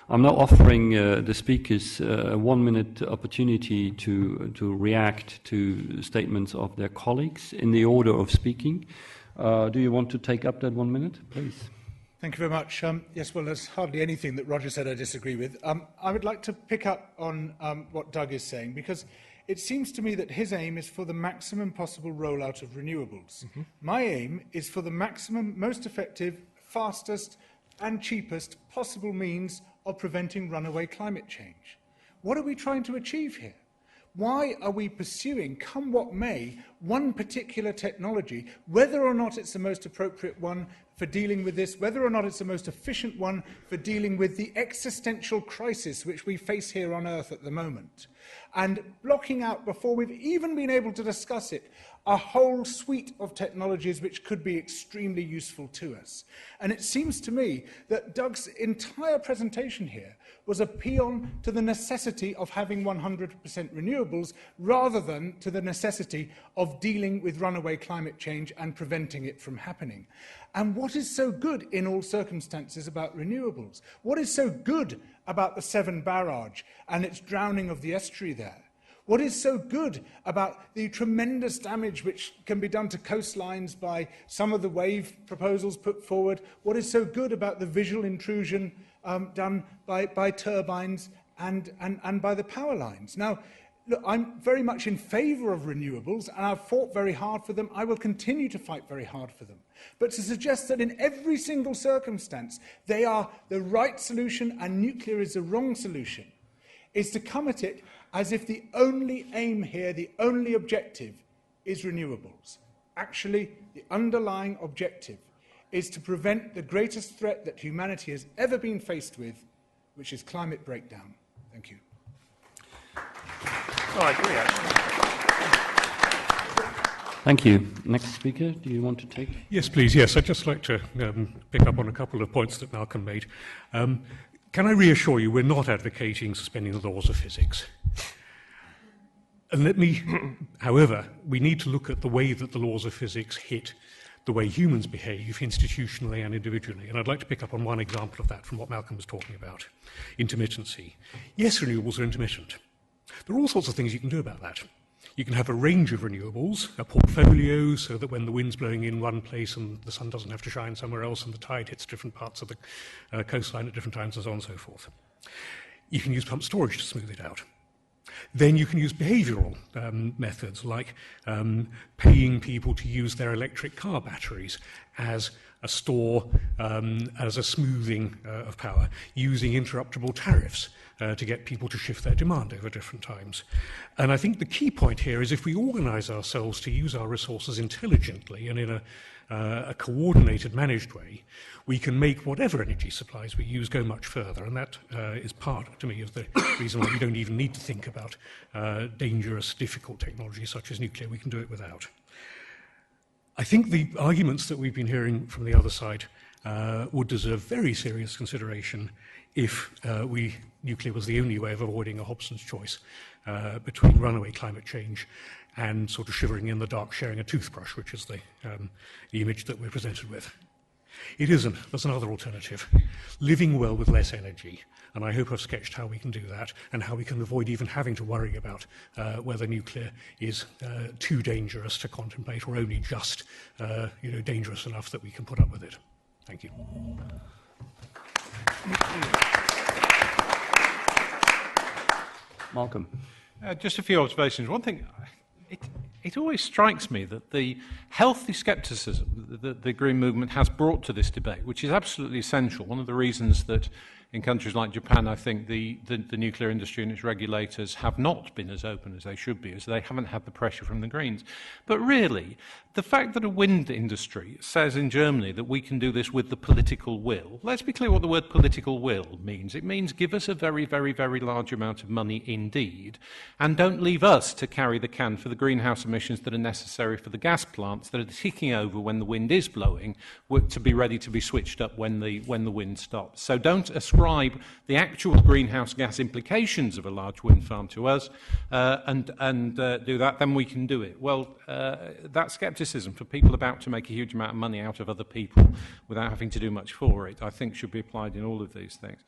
I'm now offering the speakers a 1-minute opportunity to react to statements of their colleagues in the order of speaking. Do you want to take up that 1 minute, please?
Thank you very much. Yes, well, there's hardly anything that Roger said I disagree with. I would like to pick up on what Doug is saying, because it seems to me that his aim is for the maximum possible rollout of renewables. Mm-hmm. My aim is for the maximum, most effective, fastest and cheapest possible means of preventing runaway climate change. What are we trying to achieve here? Why are we pursuing, come what may, one particular technology, whether or not it's the most appropriate one for dealing with this, whether or not it's the most efficient one for dealing with the existential crisis which we face here on Earth at the moment, and blocking out, before we've even been able to discuss it, a whole suite of technologies which could be extremely useful to us. And it seems to me that Doug's entire presentation here was a paean to the necessity of having 100% renewables rather than to the necessity of dealing with runaway climate change and preventing it from happening. And what is so good in all circumstances about renewables? What is so good about the Severn barrage and its drowning of the estuary there? What is so good about the tremendous damage which can be done to coastlines by some of the wave proposals put forward? What is so good about the visual intrusion done by turbines and by the power lines? Now, look, I'm very much in favour of renewables, and I've fought very hard for them. I will continue to fight very hard for them. But to suggest that in every single circumstance they are the right solution and nuclear is the wrong solution is to come at it as if the only aim here, the only objective, is renewables. Actually, the underlying objective is to prevent the greatest threat that humanity has ever been faced with, which is climate breakdown. Thank you.
Oh, I agree, actually.
Thank you. Next speaker, do you want to take?
Yes, please. Yes, I'd just like to pick up on a couple of points that Malcolm made. Can I reassure you, we're not advocating suspending the laws of physics. And let me, however, we need to look at the way that the laws of physics hit the way humans behave institutionally and individually. And I'd like to pick up on one example of that from what Malcolm was talking about, intermittency. Yes, renewables are intermittent. There are all sorts of things you can do about that. You can have a range of renewables, a portfolio, so that when the wind's blowing in one place and the sun doesn't have to shine somewhere else and the tide hits different parts of the coastline at different times and so on and so forth. You can use pumped storage to smooth it out. Then you can use behavioural methods like paying people to use their electric car batteries as a store, as a smoothing of power, using interruptible tariffs to get people to shift their demand over different times. And I think the key point here is if we organise ourselves to use our resources intelligently and in a coordinated, managed way, we can make whatever energy supplies we use go much further. And that is part, to me, of the reason why we don't even need to think about dangerous, difficult technologies such as nuclear. We can do it without. I think the arguments that we've been hearing from the other side would deserve very serious consideration if nuclear was the only way of avoiding a Hobson's choice between runaway climate change and sort of shivering in the dark sharing a toothbrush, which is the image that we're presented with. It isn't. There's another alternative. Living well with less energy. And I hope I've sketched how we can do that and how we can avoid even having to worry about whether nuclear is too dangerous to contemplate or only just dangerous enough that we can put up with it. Thank you.
Malcolm.
Just a few observations. One thing, it always strikes me that the healthy scepticism that the Green movement has brought to this debate, which is absolutely essential, one of the reasons that in countries like Japan, I think the nuclear industry and its regulators have not been as open as they should be, as they haven't had the pressure from the Greens. But really, the fact that a wind industry says in Germany that we can do this with the political will, let's be clear what the word political will means. It means give us a very, very, very large amount of money indeed, and don't leave us to carry the can for the greenhouse emissions that are necessary for the gas plants that are ticking over when the wind is blowing, to be ready to be switched up when the wind stops. So don't ascribe the actual greenhouse gas implications of a large wind farm to us and do that, then we can do it. Well, that scepticism for people about to make a huge amount of money out of other people without having to do much for it, I think should be applied in all of these things.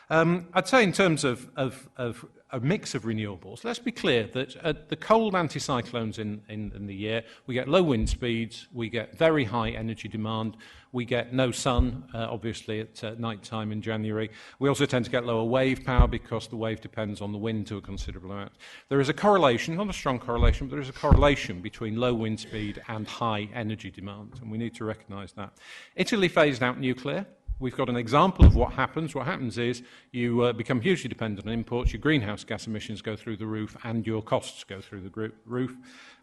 I'd say in terms of a mix of renewables, let's be clear that the cold anticyclones in the year, we get low wind speeds, we get very high energy demand, we get no sun, obviously, at night time in January. We also tend to get lower wave power because the wave depends on the wind to a considerable amount. There is a correlation, not a strong correlation, but there is a correlation between low wind speed and high energy demand, and we need to recognise that. Italy phased out nuclear. We've got an example of what happens. What happens is you become hugely dependent on imports, your greenhouse gas emissions go through the roof, and your costs go through the roof.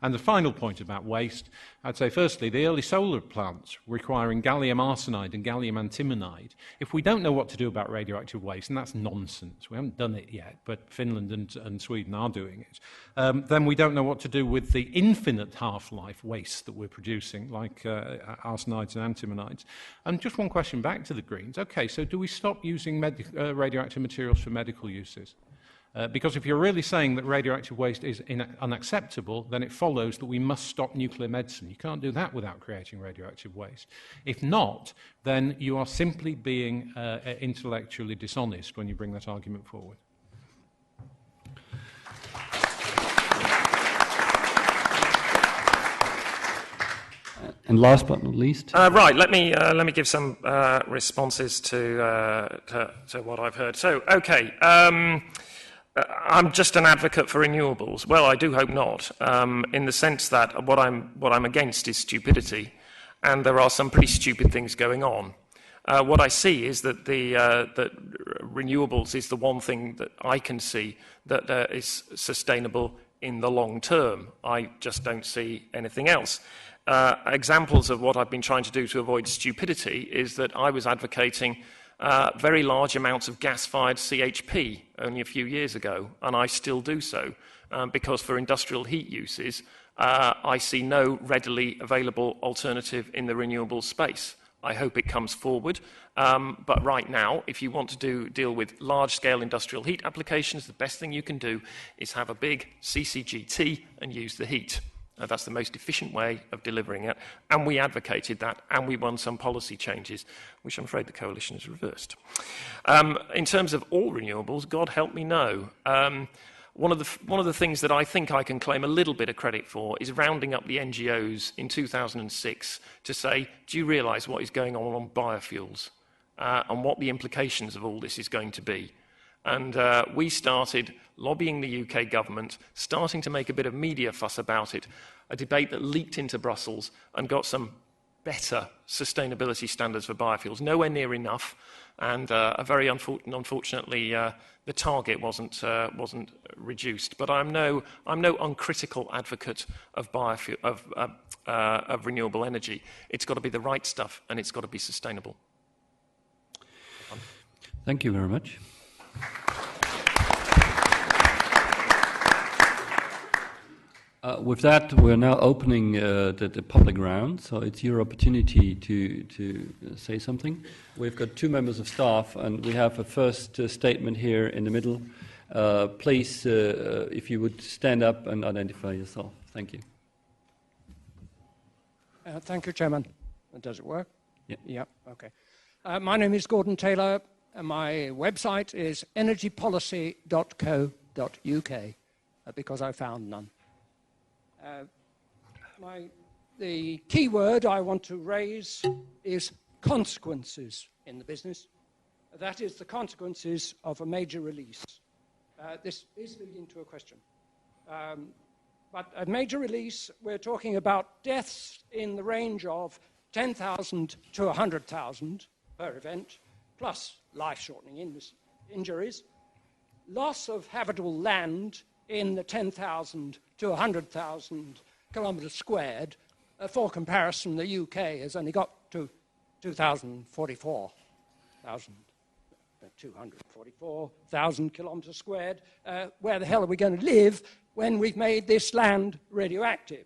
And the final point about waste, I'd say firstly, the early solar plants requiring gallium arsenide and gallium antimonide, if we don't know what to do about radioactive waste, and that's nonsense, we haven't done it yet, but Finland and Sweden are doing it, then we don't know what to do with the infinite half-life waste that we're producing, like arsenides and antimonides. And just one question back to the Greens. Okay, so do we stop using radioactive materials for medical uses? Because if you're really saying that radioactive waste is unacceptable, then it follows that we must stop nuclear medicine. You can't do that without creating radioactive waste. If not, then you are simply being intellectually dishonest when you bring that argument forward.
And last but not least,
right. Let me give some responses to what I've heard. So, okay. I'm just an advocate for renewables. Well, I do hope not, in the sense that what I'm against is stupidity, and there are some pretty stupid things going on. What I see is that that renewables is the one thing that I can see that is sustainable in the long term. I just don't see anything else. Examples of what I've been trying to do to avoid stupidity is that I was advocating very large amounts of gas-fired CHP only a few years ago, and I still do so, because for industrial heat uses, I see no readily available alternative in the renewable space. I hope it comes forward, but right now, if you want to deal with large-scale industrial heat applications, the best thing you can do is have a big CCGT and use the heat. That's the most efficient way of delivering it, and we advocated that, and we won some policy changes, which I'm afraid the coalition has reversed. In terms of all renewables, God help me no. One of the things that I think I can claim a little bit of credit for is rounding up the NGOs in 2006 to say, do you realise what is going on biofuels and what the implications of all this is going to be? And we started lobbying the UK government, starting to make a bit of media fuss about it, a debate that leaked into Brussels and got some better sustainability standards for biofuels. Nowhere near enough, and very unfortunately, the target wasn't reduced. But I'm no uncritical advocate of renewable energy. It's got to be the right stuff, and it's got to be sustainable.
Thank you very much. With that, we're now opening the public round, so it's your opportunity to say something. We've got two members of staff, and we have a first statement here in the middle. Please, if you would stand up and identify yourself. Thank you.
Thank you, Chairman. Does it work?
Yeah.
Yeah, okay. My name is Gordon Taylor, and my website is energypolicy.co.uk, because I found none. The key word I want to raise is consequences in the business. That is the consequences of a major release. This is leading to a question. But a major release, we're talking about deaths in the range of 10,000 to 100,000 per event, plus life-shortening injuries, loss of habitable land in the 10,000 to 100,000 kilometres squared. For comparison, the UK has only got to 244,000 kilometres squared. Where the hell are we going to live when we've made this land radioactive?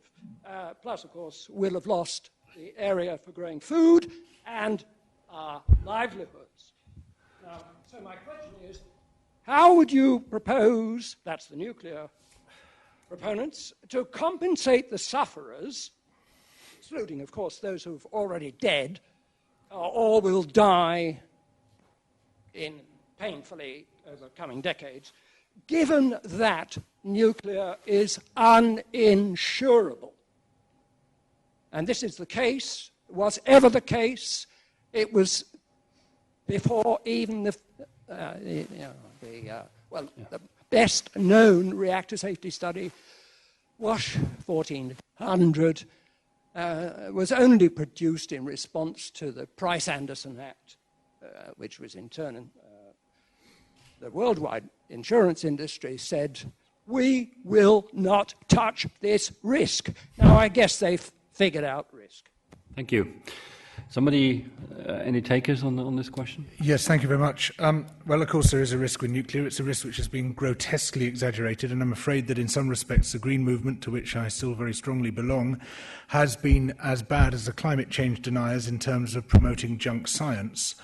Plus, of course, we'll have lost the area for growing food and our livelihoods. Now, so my question is, how would you propose, that's the nuclear proponents, to compensate the sufferers, excluding, of course, those who've already dead or will die painfully over coming decades, given that nuclear is uninsurable? And this is the case, was ever the case. It was before even the best known reactor safety study, WASH 1400, was only produced in response to the Price-Anderson Act, which was in turn, the worldwide insurance industry said, we will not touch this risk. Now, I guess they've figured out risk.
Thank you. Somebody, any takers on this question?
Yes, thank you very much. Well, of course, there is a risk with nuclear. It's a risk which has been grotesquely exaggerated, and I'm afraid that in some respects the Green movement, to which I still very strongly belong, has been as bad as the climate change deniers in terms of promoting junk science.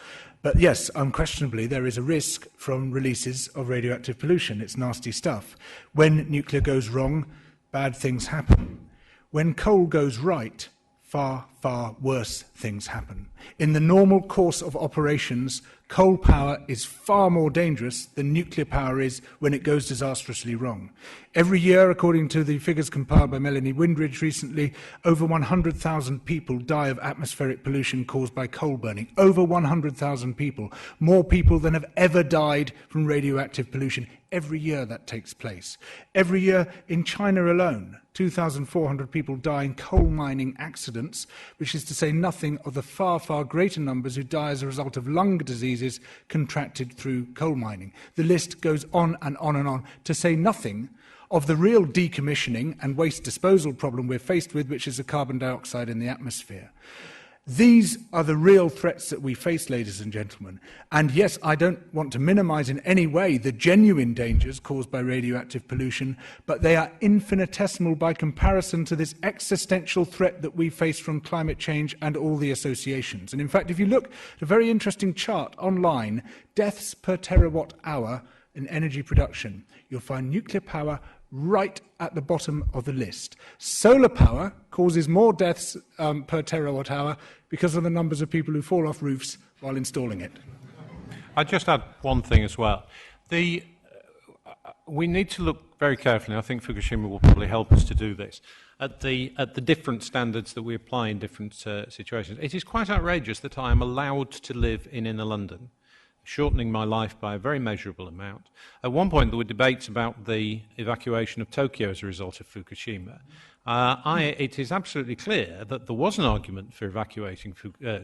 But yes, unquestionably, there is a risk from releases of radioactive pollution. It's nasty stuff. When nuclear goes wrong, bad things happen. When coal goes right, far, far worse things happen. In the normal course of operations, coal power is far more dangerous than nuclear power is when it goes disastrously wrong. Every year, according to the figures compiled by Melanie Windridge recently, over 100,000 people die of atmospheric pollution caused by coal burning. Over 100,000 people. More people than have ever died from radioactive pollution every year that takes place. Every year in China alone, 2,400 people die in coal mining accidents, which is to say nothing of the far, far greater numbers who die as a result of lung diseases contracted through coal mining. The list goes on and on and on, to say nothing of the real decommissioning and waste disposal problem we're faced with, which is the carbon dioxide in the atmosphere. These are the real threats that we face, ladies and gentlemen. And yes, I don't want to minimize in any way the genuine dangers caused by radioactive pollution, but they are infinitesimal by comparison to this existential threat that we face from climate change and all the associations. And in fact, if you look at a very interesting chart online, deaths per terawatt hour in energy production, you'll find nuclear power right at the bottom of the list. Solar power causes more deaths per terawatt hour because of the numbers of people who fall off roofs while installing it.
I'd just add one thing as well. We need to look very carefully, and I think Fukushima will probably help us to do this, at the different standards that we apply in different situations. It is quite outrageous that I am allowed to live in inner London, shortening my life by a very measurable amount. At one point, there were debates about the evacuation of Tokyo as a result of Fukushima. It is absolutely clear that there was an argument for evacuating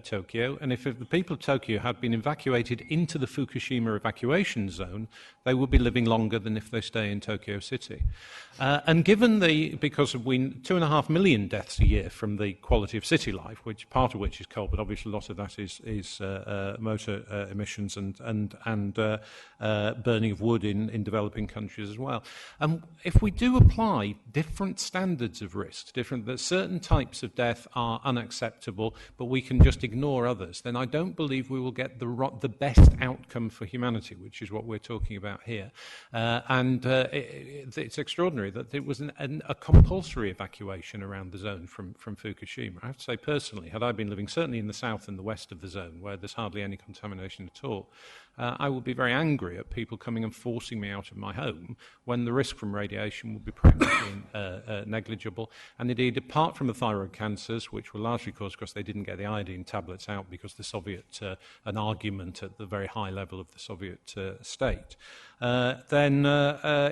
Tokyo, and if the people of Tokyo had been evacuated into the Fukushima evacuation zone, they would be living longer than if they stay in Tokyo City. And given because of 2.5 million deaths a year from the quality of city life, which part of which is coal, but obviously a lot of that is motor emissions and burning of wood in developing countries as well. If we do apply different standards of risk, that certain types of death are unacceptable, but we can just ignore others, then I don't believe we will get the best outcome for humanity, which is what we're talking about here. It's extraordinary that it was a compulsory evacuation around the zone from Fukushima. I have to say personally, had I been living certainly in the south and the west of the zone, where there's hardly any contamination at all, I would be very angry at people coming and forcing me out of my home when the risk from radiation would be practically negligible. And indeed, apart from the thyroid cancers, which were largely caused because they didn't get the iodine tablets out because the Soviet, an argument at the very high level of the Soviet state, then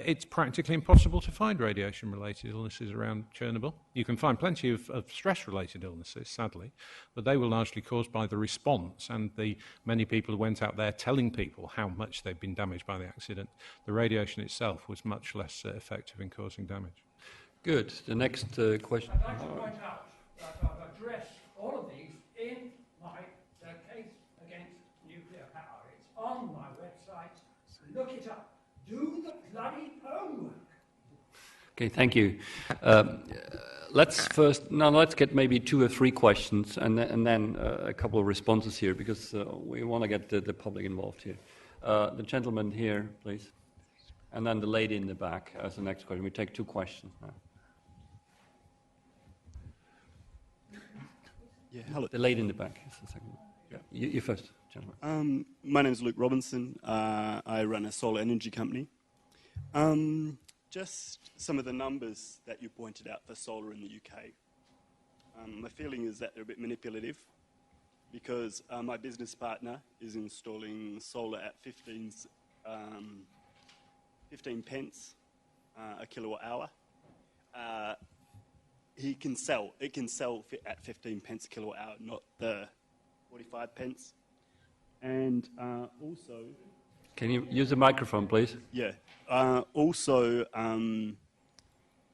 it's practically impossible to find radiation-related illnesses around Chernobyl. You can find plenty of stress-related illnesses, sadly, but they were largely caused by the response and the many people who went out there telling people how much they'd been damaged by the accident. The radiation itself was much less effective in causing damage.
Good. The next question.
I'd like to point out that I've addressed all of these in my case against nuclear power. It's on my website. Look it up. Do the bloody homework.
Okay, thank you. Let's get maybe 2 or 3 questions and then a couple of responses here, because we want to get the public involved here. The gentleman here, please. And then the lady in the back as the next question. We take 2 questions now.
Yeah, hello.
The lady in the back is the second one. Yeah. You first, gentleman.
My name is Luke Robinson. I run a solar energy company. Just some of the numbers that you pointed out for solar in the UK. My feeling is that they're a bit manipulative, because my business partner is installing solar at 15 pence a kilowatt hour. It can sell at 15 pence a kilowatt hour, not the 45 pence. And also...
Can you use the microphone, please?
Yeah.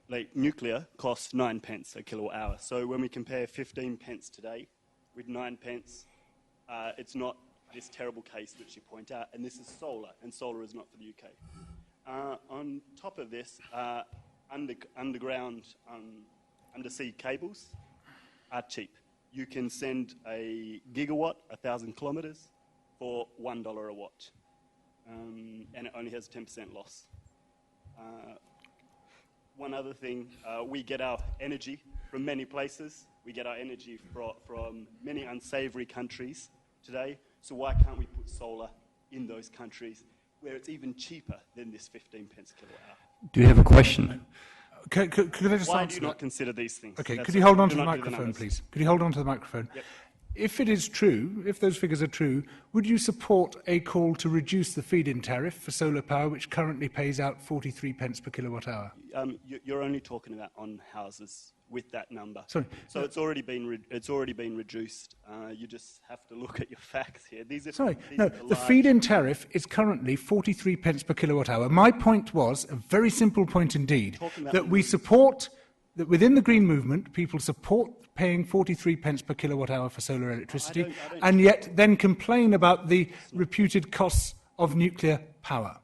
Like nuclear costs 9 pence a kilowatt hour. So when we compare 15 pence today with 9 pence, it's not this terrible case that you point out. And this is solar, and solar is not for the UK. On top of this, underground undersea cables are cheap. You can send a gigawatt, 1,000 kilometres, for $1 a watt. And it only has 10% loss. One other thing, we get our energy from many places. We get our energy from many unsavoury countries today. So why can't we put solar in those countries where it's even cheaper than this 15 pence a kilowatt hour?
Do you have a question?
Could I just
Why
answer
do you not consider these things?
Okay,
That's
could you hold on to
do
the
not do
microphone,
numbers.
please? Could you hold on to the microphone?
Yep.
if it is true, if those figures are true, would you support a call to reduce the feed-in tariff for solar power, which currently pays out 43 pence per kilowatt hour?
You're only talking about on houses with that number.
Sorry.
So it's already been reduced. You just have to look at your facts here.
The feed-in tariff is currently 43 pence per kilowatt hour. My point was, a very simple point indeed, that we support, that within the Green Movement, people support paying 43 pence per kilowatt hour for solar electricity, and yet then complain about the reputed costs of nuclear power.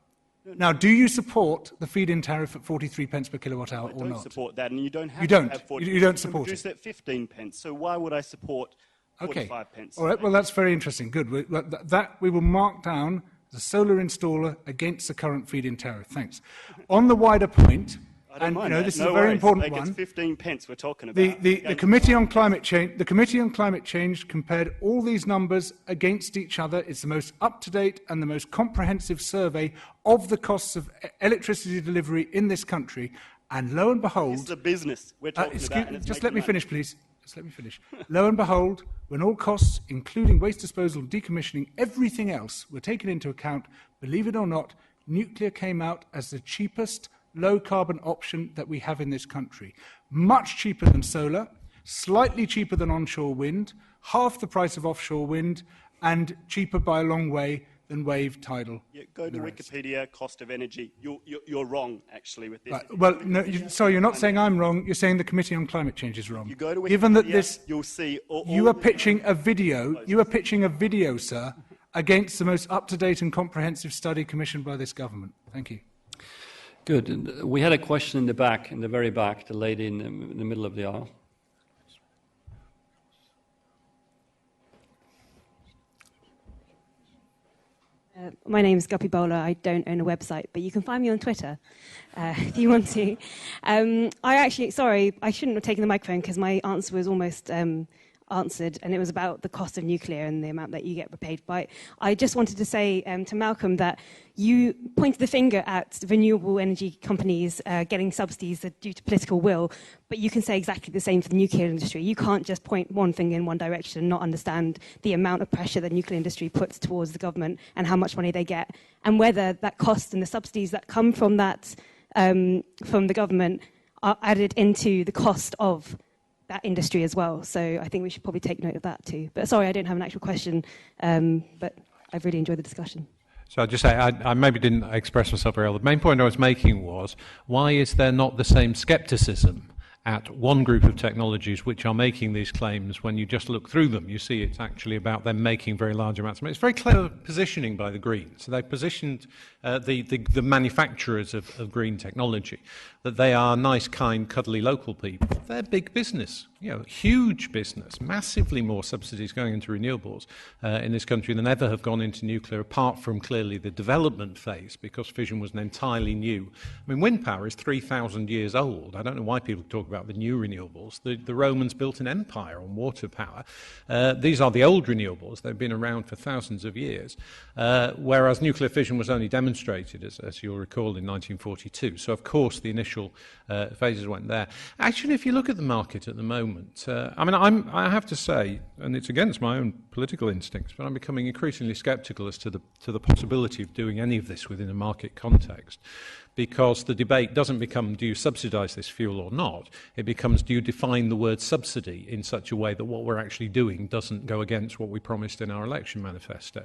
Now, do you support the feed-in tariff at 43 pence per kilowatt hour or not?
I don't support that, and you don't have
to
have 40
You don't support it?
Reduce it at 15 pence, so why would I support 45 pence?
All right, well, that's very interesting. Good. That we will mark down the solar installer against the current feed-in tariff. Thanks. On the wider point,
I don't mind that.
This is a very important one.
It's 15 pence we're talking about.
The Committee on Climate Change. The Committee on Climate Change compared all these numbers against each other. It's the most up-to-date and the most comprehensive survey of the costs of electricity delivery in this country. And lo and behold,
it's the business we're talking about. And
just let me finish, please. Just let me finish. Lo and behold, when all costs, including waste disposal, decommissioning, everything else, were taken into account, believe it or not, nuclear came out as the cheapest low-carbon option that we have in this country. Much cheaper than solar, slightly cheaper than onshore wind, half the price of offshore wind, and cheaper by a long way than wave, tidal.
Yeah, go to Wikipedia, cost of energy. You're wrong, actually, with this.
Right. Well, no, sorry, you're not saying I'm wrong. You're saying the Committee on Climate Change is wrong.
You go to Wikipedia,
given that this,
you'll see...
you are pitching a video, sir, against the most up-to-date and comprehensive study commissioned by this government. Thank you.
Good. We had a question in the back, in the very back, the lady in the middle of the aisle.
My name is Guppy Bowler. I don't own a website, but you can find me on Twitter if you want to. I shouldn't have taken the microphone because my answer was almost answered, and it was about the cost of nuclear and the amount that you get repaid by. I just wanted to say to Malcolm that you pointed the finger at renewable energy companies getting subsidies due to political will, but you can say exactly the same for the nuclear industry. You can't just point one finger in one direction and not understand the amount of pressure the nuclear industry puts towards the government and how much money they get, and whether that cost and the subsidies that come from that from the government are added into the cost of that industry as well. So I think we should probably take note of that too. But sorry, I don't have an actual question, but I've really enjoyed the discussion.
So I'll just say, I maybe didn't express myself very well. The main point I was making was, why is there not the same scepticism at one group of technologies which are making these claims? When you just look through them, you see it's actually about them making very large amounts of money. It's very clever positioning by the Greens. So they've positioned the manufacturers of green technology, that they are nice, kind, cuddly local people. They're big business, huge business, massively more subsidies going into renewables in this country than ever have gone into nuclear, apart from clearly the development phase, because fission was an entirely new. I mean, wind power is 3,000 years old. I don't know why people talk about the new renewables. The Romans built an empire on water power. These are the old renewables. They've been around for thousands of years, whereas nuclear fission was only demonstrated, as you'll recall, in 1942. So, of course, the initial phases went there. Actually, if you look at the market at the moment, I have to say, and it's against my own political instincts, but I'm becoming increasingly sceptical as to the possibility of doing any of this within a market context. Because the debate doesn't become, do you subsidise this fuel or not? It becomes, do you define the word subsidy in such a way that what we're actually doing doesn't go against what we promised in our election manifesto?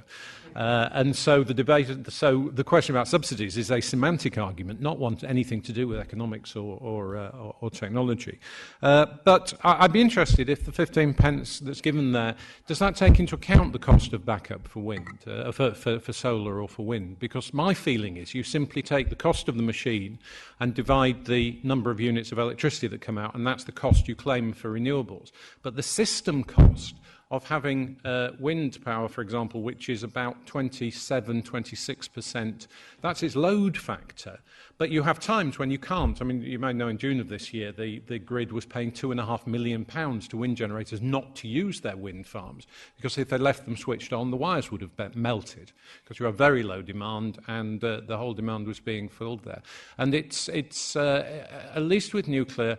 And so the question about subsidies is a semantic argument, not one anything to do with economics or technology. But I'd be interested if the 15 pence that's given there, does that take into account the cost of backup for wind, for solar or for wind? Because my feeling is you simply take the cost of the machine and divide the number of units of electricity that come out, and that's the cost you claim for renewables. But the system cost of having wind power, for example, which is about 26%, that's its load factor. But you have times when you can't. I mean, you may know in June of this year, the grid was paying £2.5 million to wind generators not to use their wind farms, because if they left them switched on, the wires would have melted, because you have very low demand, and the whole demand was being filled there. And it's at least with nuclear,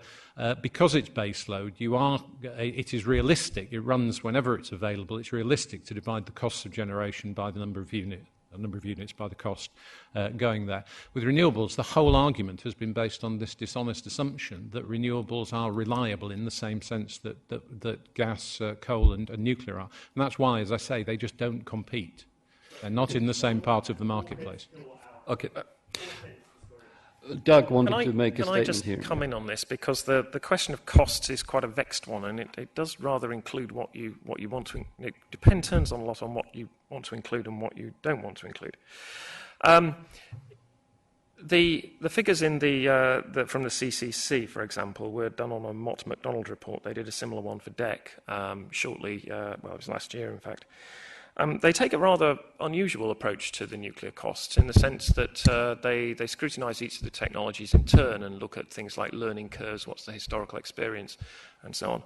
because it's base load, it is realistic. It runs whenever wherever it's available, it's realistic to divide the costs of generation by the number of units by the cost going there. With renewables, the whole argument has been based on this dishonest assumption that renewables are reliable in the same sense that gas, coal and nuclear are. And that's why, as I say, they just don't compete. They're not in the same part of the marketplace.
Okay. Doug wanted to make a statement here.
Can I just come in on this, because the question of costs is quite a vexed one, and it does rather include what you want to. It turns on a lot on what you want to include and what you don't want to include. The figures in from the CCC, for example, were done on a Mott MacDonald report. They did a similar one for DEC shortly. It was last year, in fact. They take a rather unusual approach to the nuclear costs, in the sense that they scrutinise each of the technologies in turn and look at things like learning curves, what's the historical experience, and so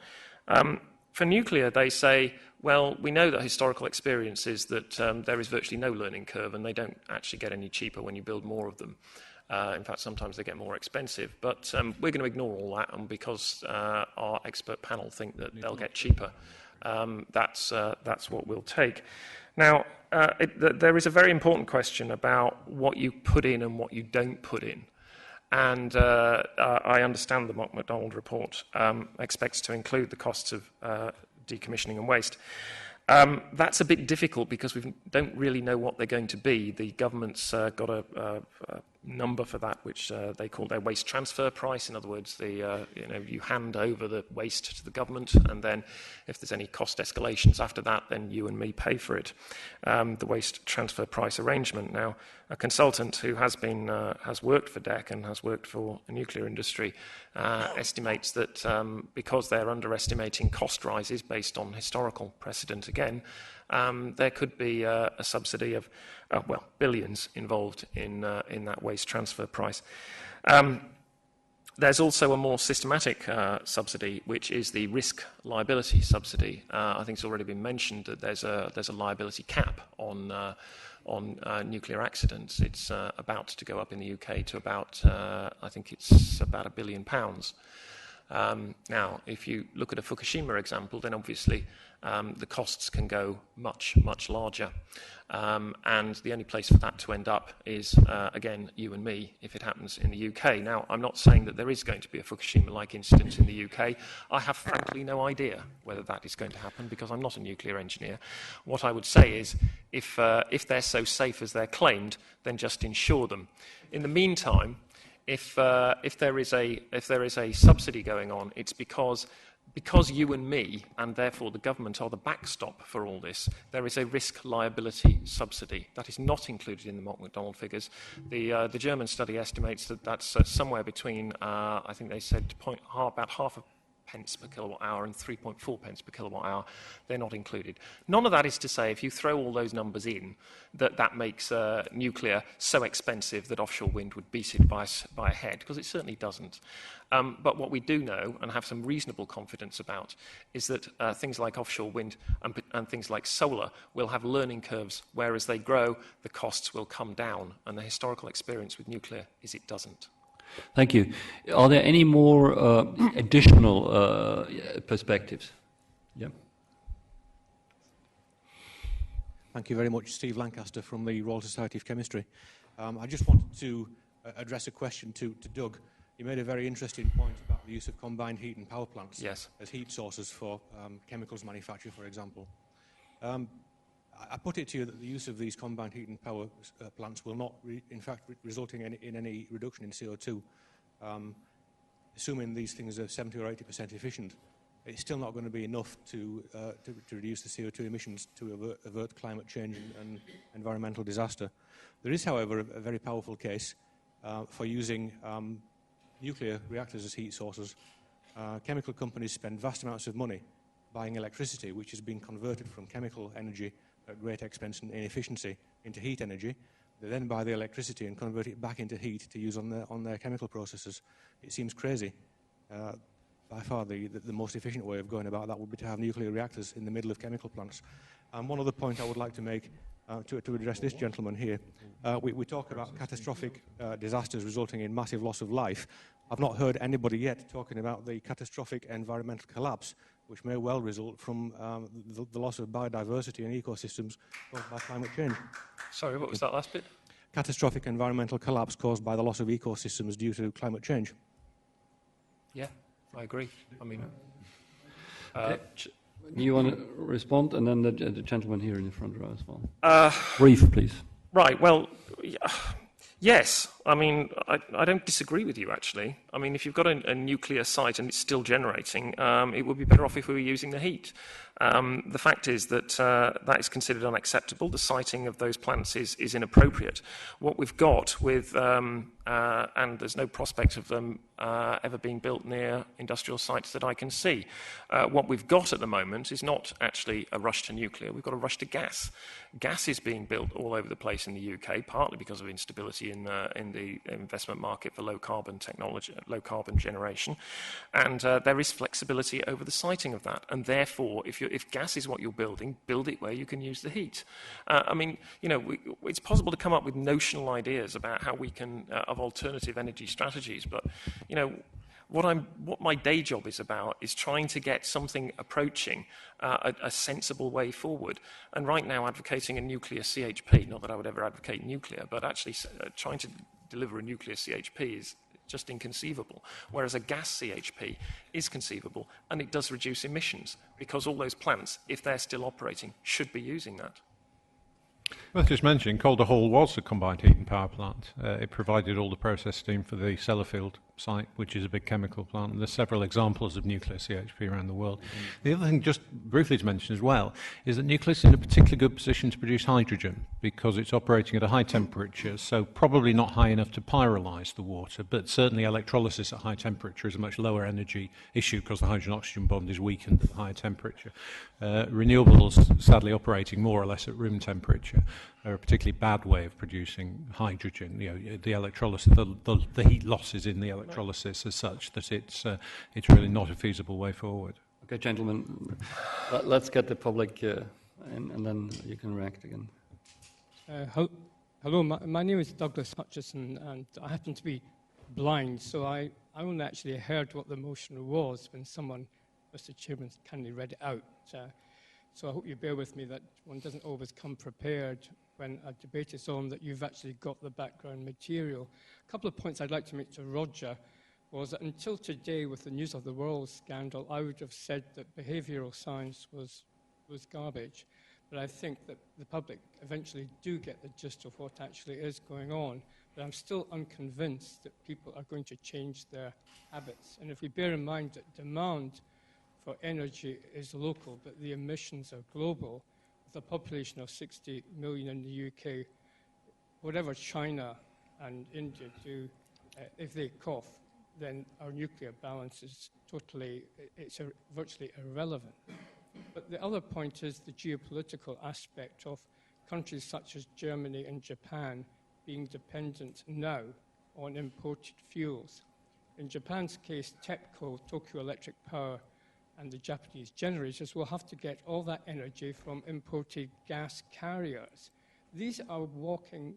on. For nuclear, they say, well, we know that historical experience is that there is virtually no learning curve, and they don't actually get any cheaper when you build more of them. In fact, sometimes they get more expensive. But we're going to ignore all that, and because our expert panel think that they'll get cheaper, that's what we'll take. Now, there is a very important question about what you put in and what you don't put in. And I understand the Mott MacDonald report expects to include the costs of decommissioning and waste. That's a bit difficult because we don't really know what they're going to be. The government's got a number for that, which they call their waste transfer price. In other words, you hand over the waste to the government, and then if there's any cost escalations after that, then you and me pay for it. The waste transfer price arrangement. Now, a consultant who has worked for DEC and has worked for the nuclear industry estimates that because they're underestimating cost rises based on historical precedent again, there could be a subsidy of, billions involved in that waste transfer price. There's also a more systematic subsidy, which is the risk liability subsidy. I think it's already been mentioned that there's a liability cap on nuclear accidents. It's about to go up in the UK to about, I think it's about £1 billion. Now, if you look at a Fukushima example, then obviously the costs can go much, much larger. And the only place for that to end up is, again, you and me, if it happens in the UK. Now, I'm not saying that there is going to be a Fukushima-like incident in the UK. I have, frankly, no idea whether that is going to happen because I'm not a nuclear engineer. What I would say is, if they're so safe as they're claimed, then just insure them. In the meantime, if there is a subsidy going on, it's because you and me, and therefore the government, are the backstop for all this. There is a risk liability subsidy. That is not included in the Mott MacDonald figures. The German study estimates that that's somewhere between, I think they said, about half a pence per kilowatt hour and 3.4 pence per kilowatt hour. They're not included. None of that is to say, if you throw all those numbers in, that makes nuclear so expensive that offshore wind would beat it by a head, because it certainly doesn't. But what we do know, and have some reasonable confidence about, is that things like offshore wind and things like solar will have learning curves where, as they grow, the costs will come down. And the historical experience with nuclear is it doesn't.
Thank you. Are there any more additional perspectives? Yeah.
Thank you very much, Steve Lancaster from the Royal Society of Chemistry. I just wanted to address a question to Doug. You made a very interesting point about the use of combined heat and power plants as heat sources for chemicals manufacture, for example. I put it to you that the use of these combined heat and power plants will not, in fact, resulting in any reduction in CO2. Assuming these things are 70 or 80% efficient, it's still not going to be enough to reduce the CO2 emissions to avert climate change and environmental disaster. There is, however, a very powerful case for using nuclear reactors as heat sources. Chemical companies spend vast amounts of money buying electricity, which has been converted from chemical energy at great expense and inefficiency into heat energy. They then buy the electricity and convert it back into heat to use on their chemical processes. It seems crazy. By far, the most efficient way of going about that would be to have nuclear reactors in the middle of chemical plants. One other point I would like to make to address this gentleman here. We talk about catastrophic disasters resulting in massive loss of life. I've not heard anybody yet talking about the catastrophic environmental collapse which may well result from the loss of biodiversity and ecosystems caused by climate change.
Sorry, what was that last bit?
Catastrophic environmental collapse caused by the loss of ecosystems due to climate change.
Yeah, I agree. I mean,
do you want to respond? And then the gentleman here in the front row as well. Brief, please.
Right, well, yes. I mean, I don't disagree with you, actually. I mean, if you've got a nuclear site and it's still generating, it would be better off if we were using the heat. The fact is that that is considered unacceptable. The siting of those plants is inappropriate. What we've got with, and there's no prospect of them ever being built near industrial sites that I can see. What we've got at the moment is not actually a rush to nuclear. We've got a rush to gas. Gas is being built all over the place in the UK, partly because of instability in the investment market for low carbon technology, low carbon generation, and there is flexibility over the siting of that. And therefore, if gas is what you're building, build it where you can use the heat. I mean, you know, it's possible to come up with notional ideas about how we can of alternative energy strategies, but you know, what my day job is about is trying to get something approaching a sensible way forward. And right now, advocating a nuclear CHP, not that I would ever advocate nuclear, but actually trying to deliver a nuclear CHP is just inconceivable, whereas a gas CHP is conceivable, and it does reduce emissions, because all those plants, if they're still operating, should be using that.
Worth just mentioning, Calder Hall was a combined heat and power plant. It provided all the process steam for the Sellafield site, which is a big chemical plant. And there's several examples of nuclear CHP around the world. The other thing, just briefly to mention as well, is that nuclear is in a particularly good position to produce hydrogen because it's operating at a high temperature, so probably not high enough to pyrolyse the water, but certainly electrolysis at high temperature is a much lower energy issue because the hydrogen-oxygen bond is weakened at higher temperature. Renewables, sadly, operating more or less at room temperature, are a particularly bad way of producing hydrogen. You know, the electrolysis, the heat losses in the electrolysis are such that it's really not a feasible way forward.
Okay, gentlemen, let's get the public, and then you can react again.
Hello, my name is Douglas Hutchison, and I happen to be blind, so I only actually heard what the motion was when someone, Mr. Chairman, kindly read it out. So I hope you bear with me that one doesn't always come prepared when a debate is on, that you've actually got the background material. A couple of points I'd like to make to Roger was that until today, with the News of the World scandal, I would have said that behavioural science was garbage. But I think that the public eventually do get the gist of what actually is going on. But I'm still unconvinced that people are going to change their habits. And if we bear in mind that demand for energy is local, but the emissions are global, with a population of 60 million in the UK, whatever China and India do, if they cough, then our nuclear balance is totally, virtually irrelevant. But the other point is the geopolitical aspect of countries such as Germany and Japan being dependent now on imported fuels. In Japan's case, TEPCO, Tokyo Electric Power, and the Japanese generators will have to get all that energy from imported gas carriers. These are walking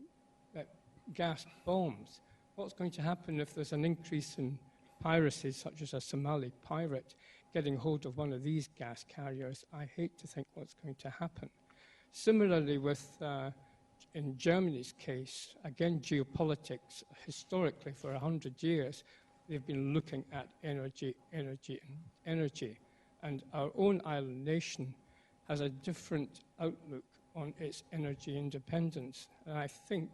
gas bombs. What's going to happen if there's an increase in piracy, such as a Somali pirate getting hold of one of these gas carriers? I hate to think what's going to happen. Similarly, in Germany's case, again, geopolitics, historically for 100 years, they've been looking at energy, energy, and energy. And our own island nation has a different outlook on its energy independence. And I think,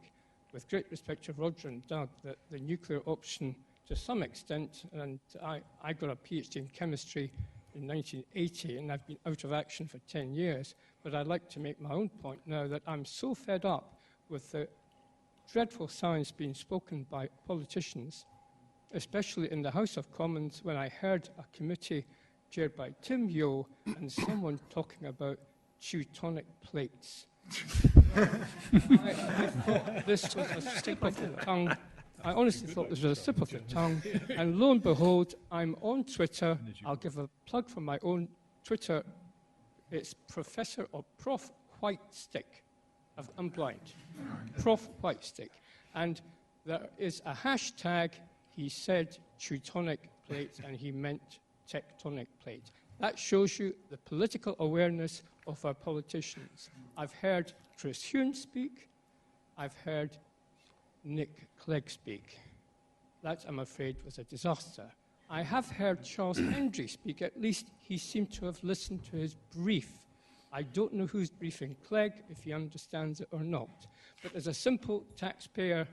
with great respect to Roger and Doug, that the nuclear option, to some extent, and I got a PhD in chemistry in 1980, and I've been out of action for 10 years, but I'd like to make my own point now that I'm so fed up with the dreadful science being spoken by politicians, especially in the House of Commons, when I heard a committee chaired by Tim Yeo and someone talking about Teutonic plates. I thought this was a slip of the tongue. I honestly thought this was a slip of the tongue. And lo and behold, I'm on Twitter. I'll give a plug for my own Twitter. It's Professor or Prof Whitestick. I'm blind. Prof Whitestick. And there is a hashtag. He said Teutonic plates and he meant tectonic plate. That shows you the political awareness of our politicians. I've heard Chris Huhne speak. I've heard Nick Clegg speak. That, I'm afraid, was a disaster. I have heard Charles Hendry speak. At least he seemed to have listened to his brief. I don't know who's briefing Clegg, if he understands it or not. But as a simple taxpayer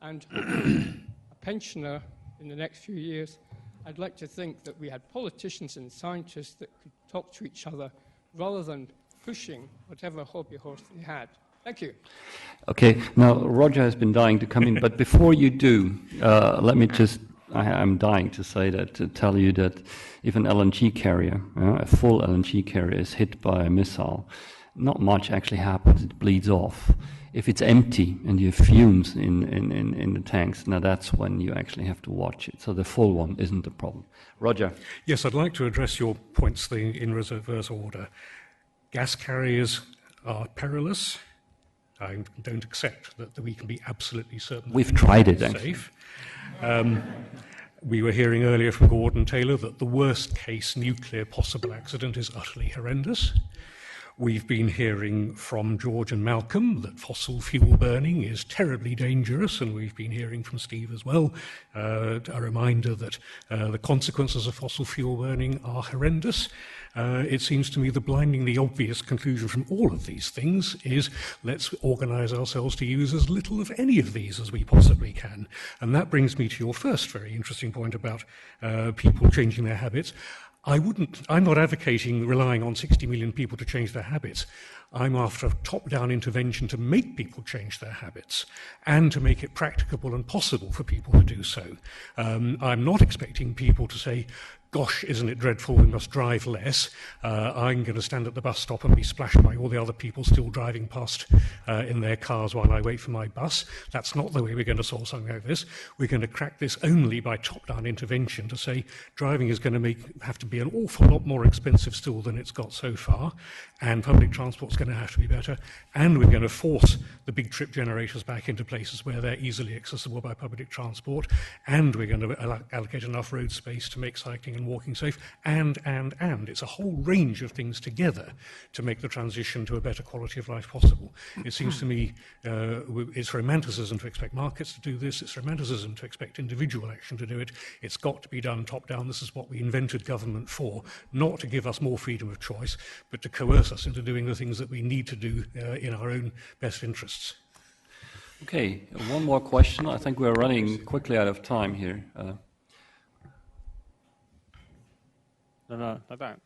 and a pensioner in the next few years, I'd like to think that we had politicians and scientists that could talk to each other rather than pushing whatever hobby horse they had. Thank you.
Okay, now Roger has been dying to come in, but before you do, let me just, I'm dying to say that, to tell you that if an LNG carrier, a full LNG carrier is hit by a missile, not much actually happens, it bleeds off. If it's empty and you have fumes in the tanks, now that's when you actually have to watch it. So the full one isn't the problem. Roger.
Yes, I'd like to address your points in reverse order. Gas carriers are perilous. I don't accept that we can be absolutely certain.
We've tried it, actually.
Safe. We were hearing earlier from Gordon Taylor that the worst case nuclear possible accident is utterly horrendous. We've been hearing from George and Malcolm that fossil fuel burning is terribly dangerous, and we've been hearing from Steve as well, a reminder that the consequences of fossil fuel burning are horrendous. It seems to me the blindingly obvious conclusion from all of these things is let's organise ourselves to use as little of any of these as we possibly can. And that brings me to your first very interesting point about people changing their habits. I'm not advocating relying on 60 million people to change their habits. I'm after a top-down intervention to make people change their habits and to make it practicable and possible for people to do so. I'm not expecting people to say, gosh, isn't it dreadful, we must drive less. I'm going to stand at the bus stop and be splashed by all the other people still driving past in their cars while I wait for my bus. That's not the way we're going to solve something like this. We're going to crack this only by top-down intervention to say driving is going to have to be an awful lot more expensive still than it's got so far, and public transport's going to have to be better, and we're going to force the big trip generators back into places where they're easily accessible by public transport, and we're going to allocate enough road space to make cycling and walking safe, and. It's a whole range of things together to make the transition to a better quality of life possible. It seems to me it's romanticism to expect markets to do this, it's romanticism to expect individual action to do it. It's got to be done top down. This is what we invented government for, not to give us more freedom of choice, but to coerce us into doing the things that we need to do in our own best interests.
Okay, one more question. I think we're running quickly out of time here.
No, I don't.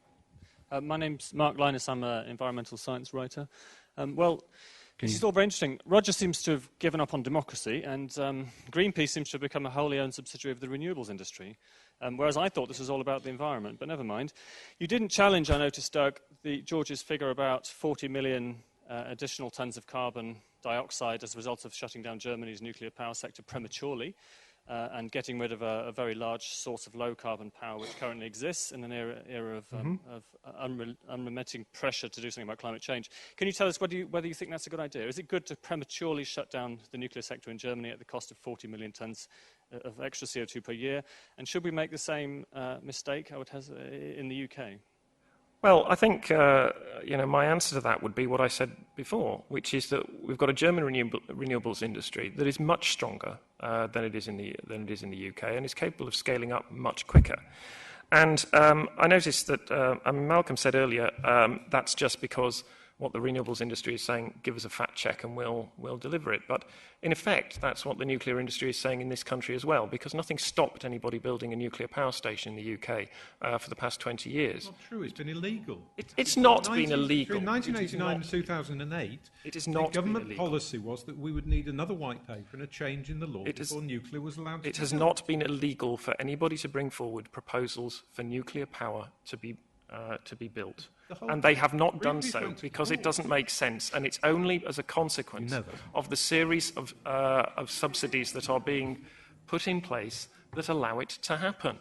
My name's Mark Linus. I'm an environmental science writer. This is all very interesting. Roger seems to have given up on democracy, and Greenpeace seems to have become a wholly owned subsidiary of the renewables industry, whereas I thought this was all about the environment, but never mind. You didn't challenge, I noticed, Doug, George's figure about 40 million additional tons of carbon dioxide as a result of shutting down Germany's nuclear power sector prematurely. And getting rid of a very large source of low-carbon power which currently exists in an era of unremitting pressure to do something about climate change. Can you tell us whether you think that's a good idea? Is it good to prematurely shut down the nuclear sector in Germany at the cost of 40 million tonnes of extra CO2 per year? And should we make the same mistake in the UK?
Well, I think my answer to that would be what I said before, which is that we've got a German renewables industry that is much stronger than it is in the UK, and is capable of scaling up much quicker. And I noticed that Malcolm said earlier that's just because what the renewables industry is saying, give us a fat check and we'll deliver it. But in effect, that's what the nuclear industry is saying in this country as well, because nothing stopped anybody building a nuclear power station in the UK for the past 20 years.
It's not true. It's been illegal.
It's not been illegal.
Between 1989 and 2008,
it is not
the government policy was that we would need another white paper and a change in the law before nuclear was allowed to be built.
It has not been illegal for anybody to bring forward proposals for nuclear power to be built. And they have not done so because it doesn't make sense, and it's only as a consequence of the series of subsidies that are being put in place that allow it to happen.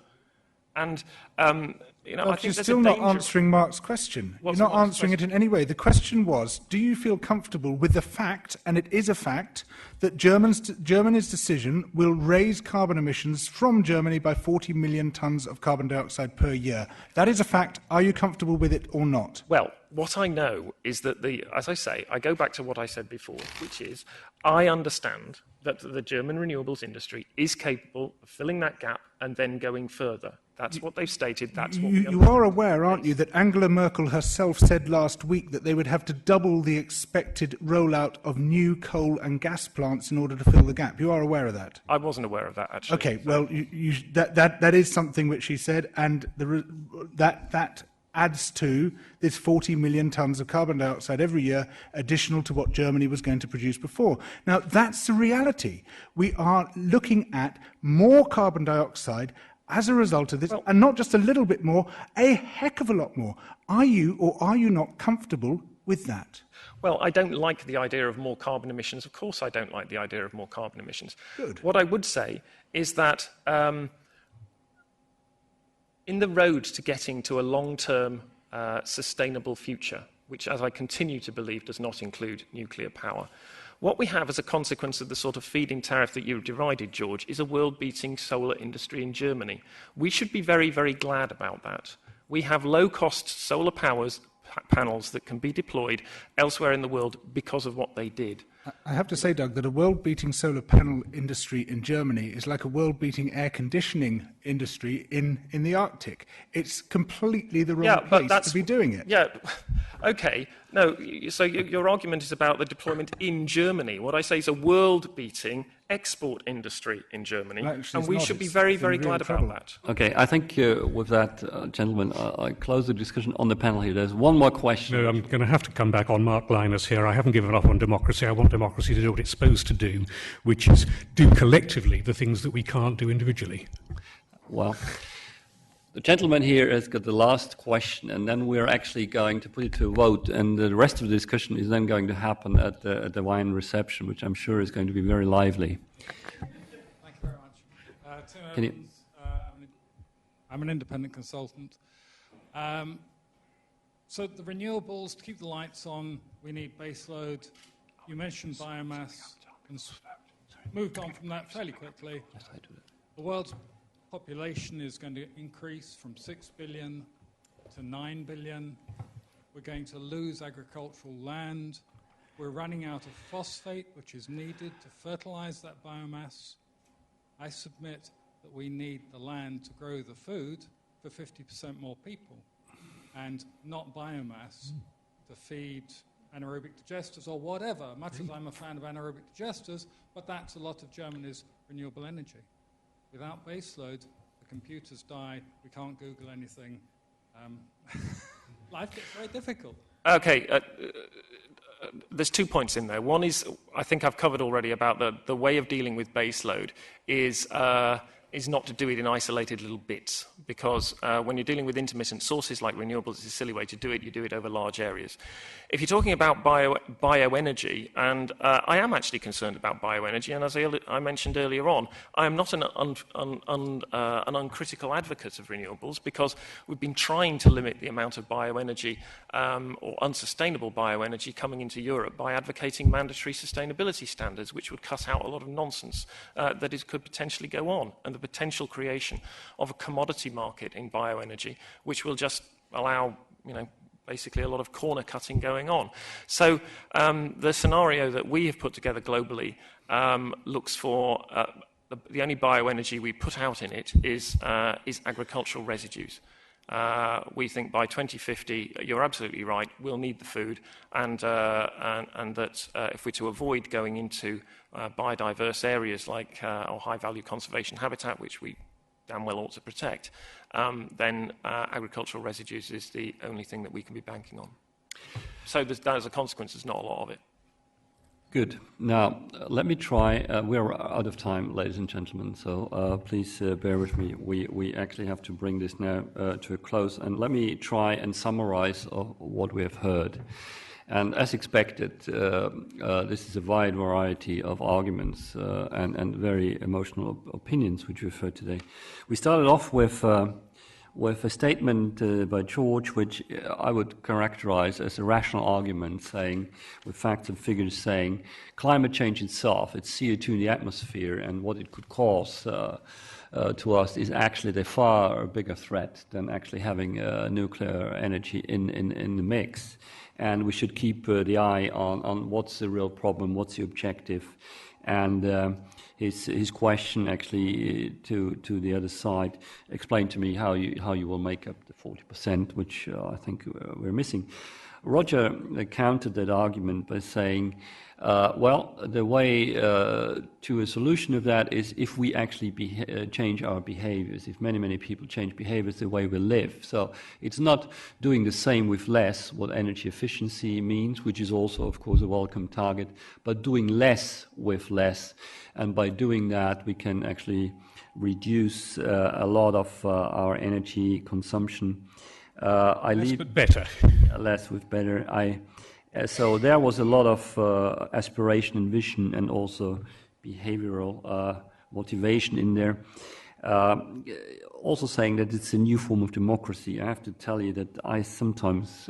And I
But
think
you're
there's
still
a
not
danger.
answering Mark's question.
What's
You're not
Mark's
answering it in any way. The question was, do you feel comfortable with the fact, and it is a fact, that Germany's decision will raise carbon emissions from Germany by 40 million tonnes of carbon dioxide per year? That is a fact. Are you comfortable with it or not?
Well, what I know is that, as I say, I go back to what I said before, which is I understand that the German renewables industry is capable of filling that gap and then going further. That's what they've stated. That's what
You are aware, aren't you, that Angela Merkel herself said last week that they would have to double the expected rollout of new coal and gas plants in order to fill the gap. You are aware of that?
I wasn't aware of that, actually.
Okay, well, that is something which she said, and that adds to this 40 million tonnes of carbon dioxide every year, additional to what Germany was going to produce before. Now, that's the reality. We are looking at more carbon dioxide as a result of this, and not just a little bit more, a heck of a lot more. Are you or are you not comfortable with that?
Well, I don't like the idea of more carbon emissions. Of course I don't like the idea of more carbon emissions.
Good.
What I would say is that in the road to getting to a long-term sustainable future, which, as I continue to believe, does not include nuclear power, what we have as a consequence of the sort of feed-in tariff that you've derided, George, is a world-beating solar industry in Germany. We should be very, very glad about that. We have low-cost solar panels that can be deployed elsewhere in the world because of what they did.
I have to say, Doug, that a world-beating solar panel industry in Germany is like a world-beating air conditioning industry in the Arctic. It's completely the wrong place to be doing it.
Yeah, okay. No, so your argument is about the deployment in Germany. What I say is a world-beating export industry in Germany, and we should be very, very glad about that.
Okay, I think with that, gentlemen, I close the discussion on the panel here. There's one more question.
No, I'm going to have to come back on Mark Linus here. I haven't given up on democracy. I want democracy to do what it's supposed to do, which is do collectively the things that we can't do individually.
Well, the gentleman here has got the last question, and then we're actually going to put it to a vote, and the rest of the discussion is then going to happen at the wine reception, which I'm sure is going to be very lively.
Thank you very much. Tim Evans, I'm an independent consultant. So the renewables, to keep the lights on, we need baseload. You mentioned biomass, and moved on from that fairly quickly. The world's population is going to increase from 6 billion to 9 billion. We're going to lose agricultural land. We're running out of phosphate, which is needed to fertilize that biomass. I submit that we need the land to grow the food for 50% more people, and not biomass to feed anaerobic digesters or whatever, much as I'm a fan of anaerobic digesters, but that's a lot of Germany's renewable energy. Without baseload, the computers die, we can't Google anything. Life gets very difficult.
Okay, there's 2 points in there. One is, I think I've covered already about the way of dealing with baseload is not to do it in isolated little bits, because when you're dealing with intermittent sources like renewables, it's a silly way to do it. You do it over large areas. If you're talking about bioenergy, and I am actually concerned about bioenergy, and as I mentioned earlier on, I am not an uncritical advocate of renewables, because we've been trying to limit the amount of bioenergy or unsustainable bioenergy coming into Europe by advocating mandatory sustainability standards, which would cut out a lot of nonsense that could potentially go on, and the potential creation of a commodity market in bioenergy, which will just allow, basically a lot of corner cutting going on. So the scenario that we have put together globally looks for the only bioenergy we put out in it is agricultural residues. We think by 2050, you're absolutely right, we'll need the food, and that if we're to avoid going into biodiverse areas like or high-value conservation habitat, which we damn well ought to protect, then agricultural residues is the only thing that we can be banking on. So that as a consequence, there's not a lot of it.
Good. Now, let me try. We're out of time, ladies and gentlemen, so please bear with me. We actually have to bring this now to a close. And let me try and summarize what we have heard. And as expected, this is a wide variety of arguments and very emotional opinions which we've heard today. We started off with a statement by George, which I would characterize as a rational argument, saying, with facts and figures, saying climate change itself, it's CO2 in the atmosphere, and what it could cause to us is actually a far bigger threat than actually having nuclear energy in the mix. And we should keep the eye on what's the real problem, what's the objective, and his question actually to the other side explained to me how you will make up the 40%, which I think we're missing. Roger countered that argument by saying, well, the way to a solution of that is if we actually change our behaviors, if many people change behaviors the way we live. So it's not doing the same with less, what energy efficiency means, which is also, of course, a welcome target, but doing less with less. And by doing that, we can actually reduce a lot of our energy consumption.
Less but better.
Less with better. So there was a lot of aspiration and vision and also behavioral motivation in there. Also saying that it's a new form of democracy. I have to tell you that I sometimes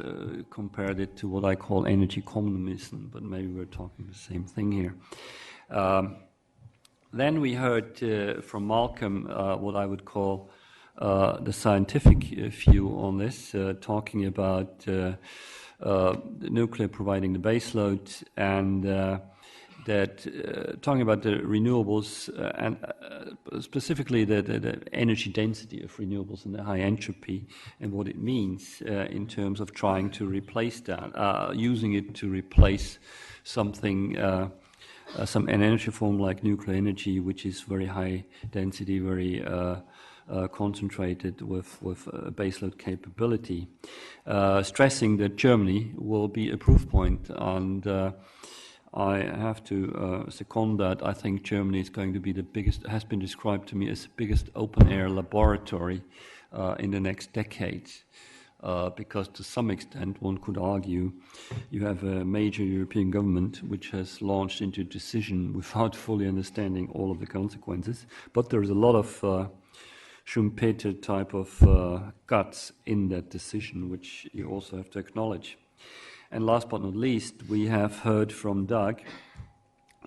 compared it to what I call energy communism, but maybe we're talking the same thing here. Then we heard from Malcolm what I would call the scientific view on this, talking about nuclear providing the baseload and talking about the renewables and specifically the energy density of renewables and the high entropy and what it means in terms of trying to replace that, using it to replace something, an energy form like nuclear energy, which is very high density, very concentrated with baseload capability, stressing that Germany will be a proof point, and I have to second that. I think Germany is going to be the biggest, has been described to me as the biggest open-air laboratory in the next decades. Because to some extent one could argue you have a major European government which has launched into a decision without fully understanding all of the consequences, but there is a lot of Schumpeter type of guts in that decision, which you also have to acknowledge. And last but not least, we have heard from Doug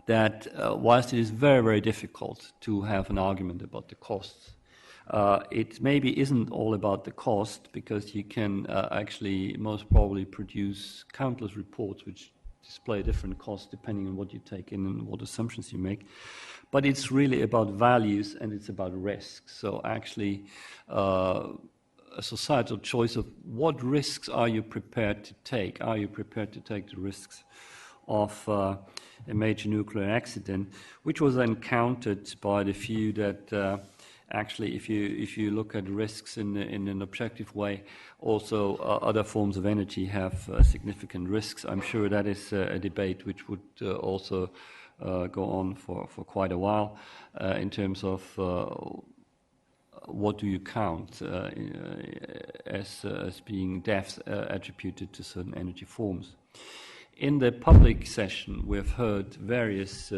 that whilst it is very, very difficult to have an argument about the costs, it maybe isn't all about the cost, because you can actually most probably produce countless reports which display different costs depending on what you take in and what assumptions you make. But it's really about values and it's about risks. So actually a societal choice of what risks are you prepared to take? Are you prepared to take the risks of a major nuclear accident, which was then countered by the view that actually, if you look at risks in an objective way, also other forms of energy have significant risks. I'm sure that is a debate which would also go on for quite a while in terms of what do you count as being deaths attributed to certain energy forms. In the public session, we've heard various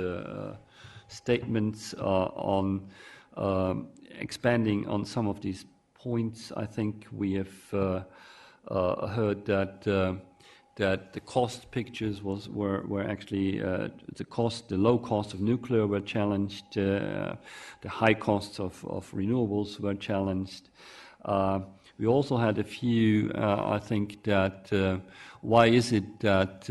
statements on expanding on some of these points. I think we have heard that the cost pictures were actually the low cost of nuclear were challenged, the high costs of renewables were challenged. We also had a few, I think, that why is it that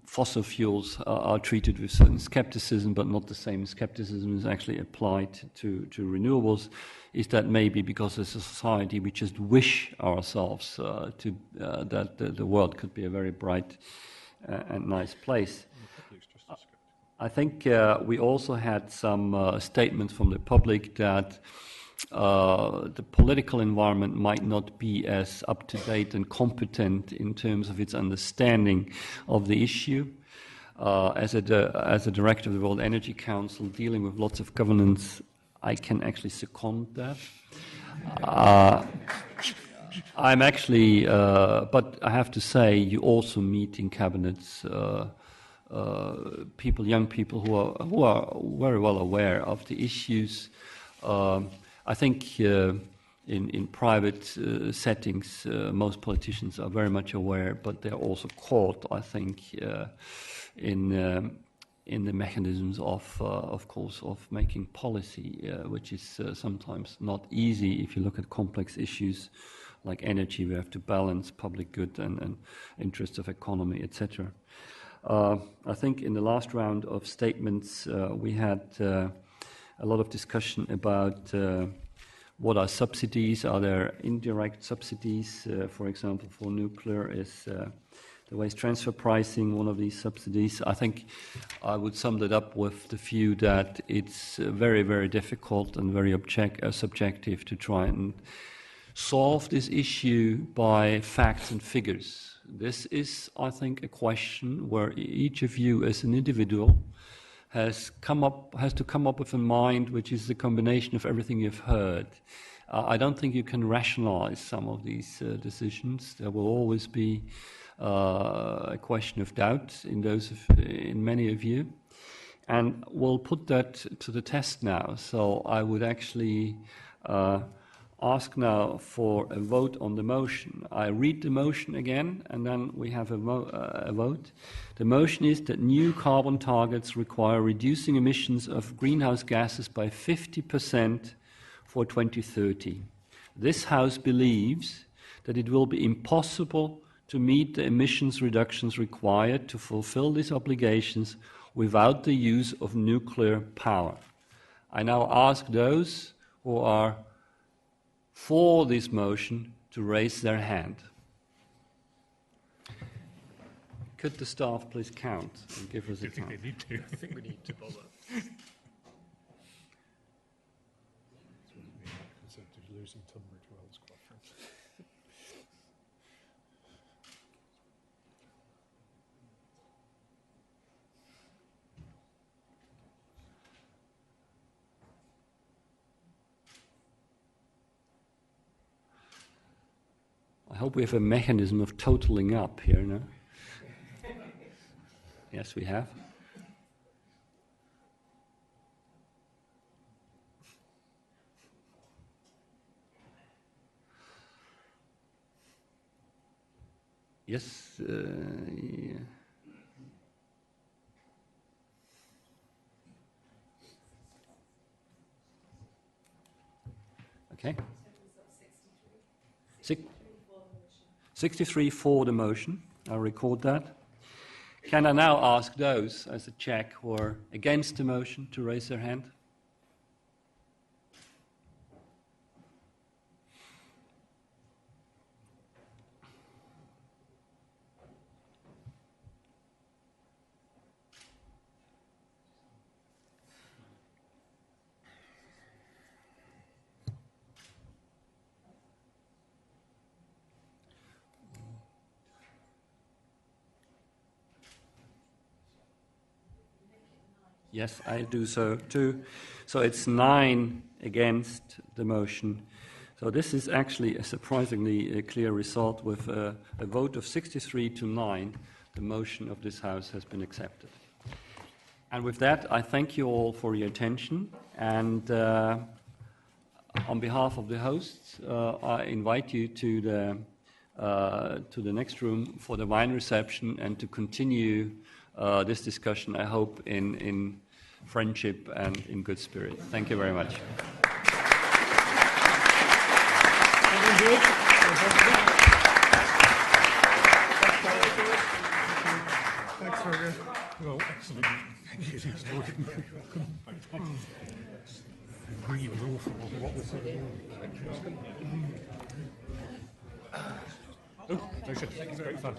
fossil fuels are treated with certain skepticism, but not the same skepticism is actually applied to renewables? Is that maybe because as a society we just wish ourselves that the world could be a very bright and nice place? I think we also had some statements from the public that the political environment might not be as up-to-date and competent in terms of its understanding of the issue. As a director of the World Energy Council, dealing with lots of governance, I can actually second that. I'm actually, but I have to say, you also meet in cabinets people, young people who are very well aware of the issues. I think in private settings, most politicians are very much aware, but they're also caught, I think, in the mechanisms of course, of making policy, which is sometimes not easy if you look at complex issues like energy. We have to balance public good and interests of economy, etc. I think in the last round of statements, we had a lot of discussion about what are subsidies. Are there indirect subsidies? For example, for nuclear, is the waste transfer pricing one of these subsidies? I think I would sum it up with the view that it's very, very difficult and very subjective to try and solve this issue by facts and figures. This is, I think, a question where each of you as an individual has to come up with a mind which is the combination of everything you've heard. I don't think you can rationalize some of these decisions. There will always be a question of doubt in many of you. And we'll put that to the test now. So I would actually ask now for a vote on the motion. I read the motion again, and then we have a vote. The motion is that new carbon targets require reducing emissions of greenhouse gases by 50% for 2030. This House believes that it will be impossible to meet the emissions reductions required to fulfill these obligations without the use of nuclear power. I now ask those who are for this motion to raise their hand. Could the staff please count and give us a count?
I think we need to bother. Losing Tunbridge Wells, quite frankly.
I hope we have a mechanism of totaling up here, no? Yes, we have. Yes. Yeah. Okay. 63 for the motion. I'll record that. Can I now ask those, as a check, who are against the motion to raise their hand? Yes, I do so too. So it's 9 against the motion. So this is actually a surprisingly clear result with a vote of 63 to 9. The motion of this House has been accepted. And with that, I thank you all for your attention. And on behalf of the hosts, I invite you to the next room for the wine reception and to continue this discussion, I hope, in friendship and in good spirit. Thank you very much.
Thanks, Roger. Well, excellent. Thank you. I agree with an awful lot of what was said. Oh, no shit. It's great fun.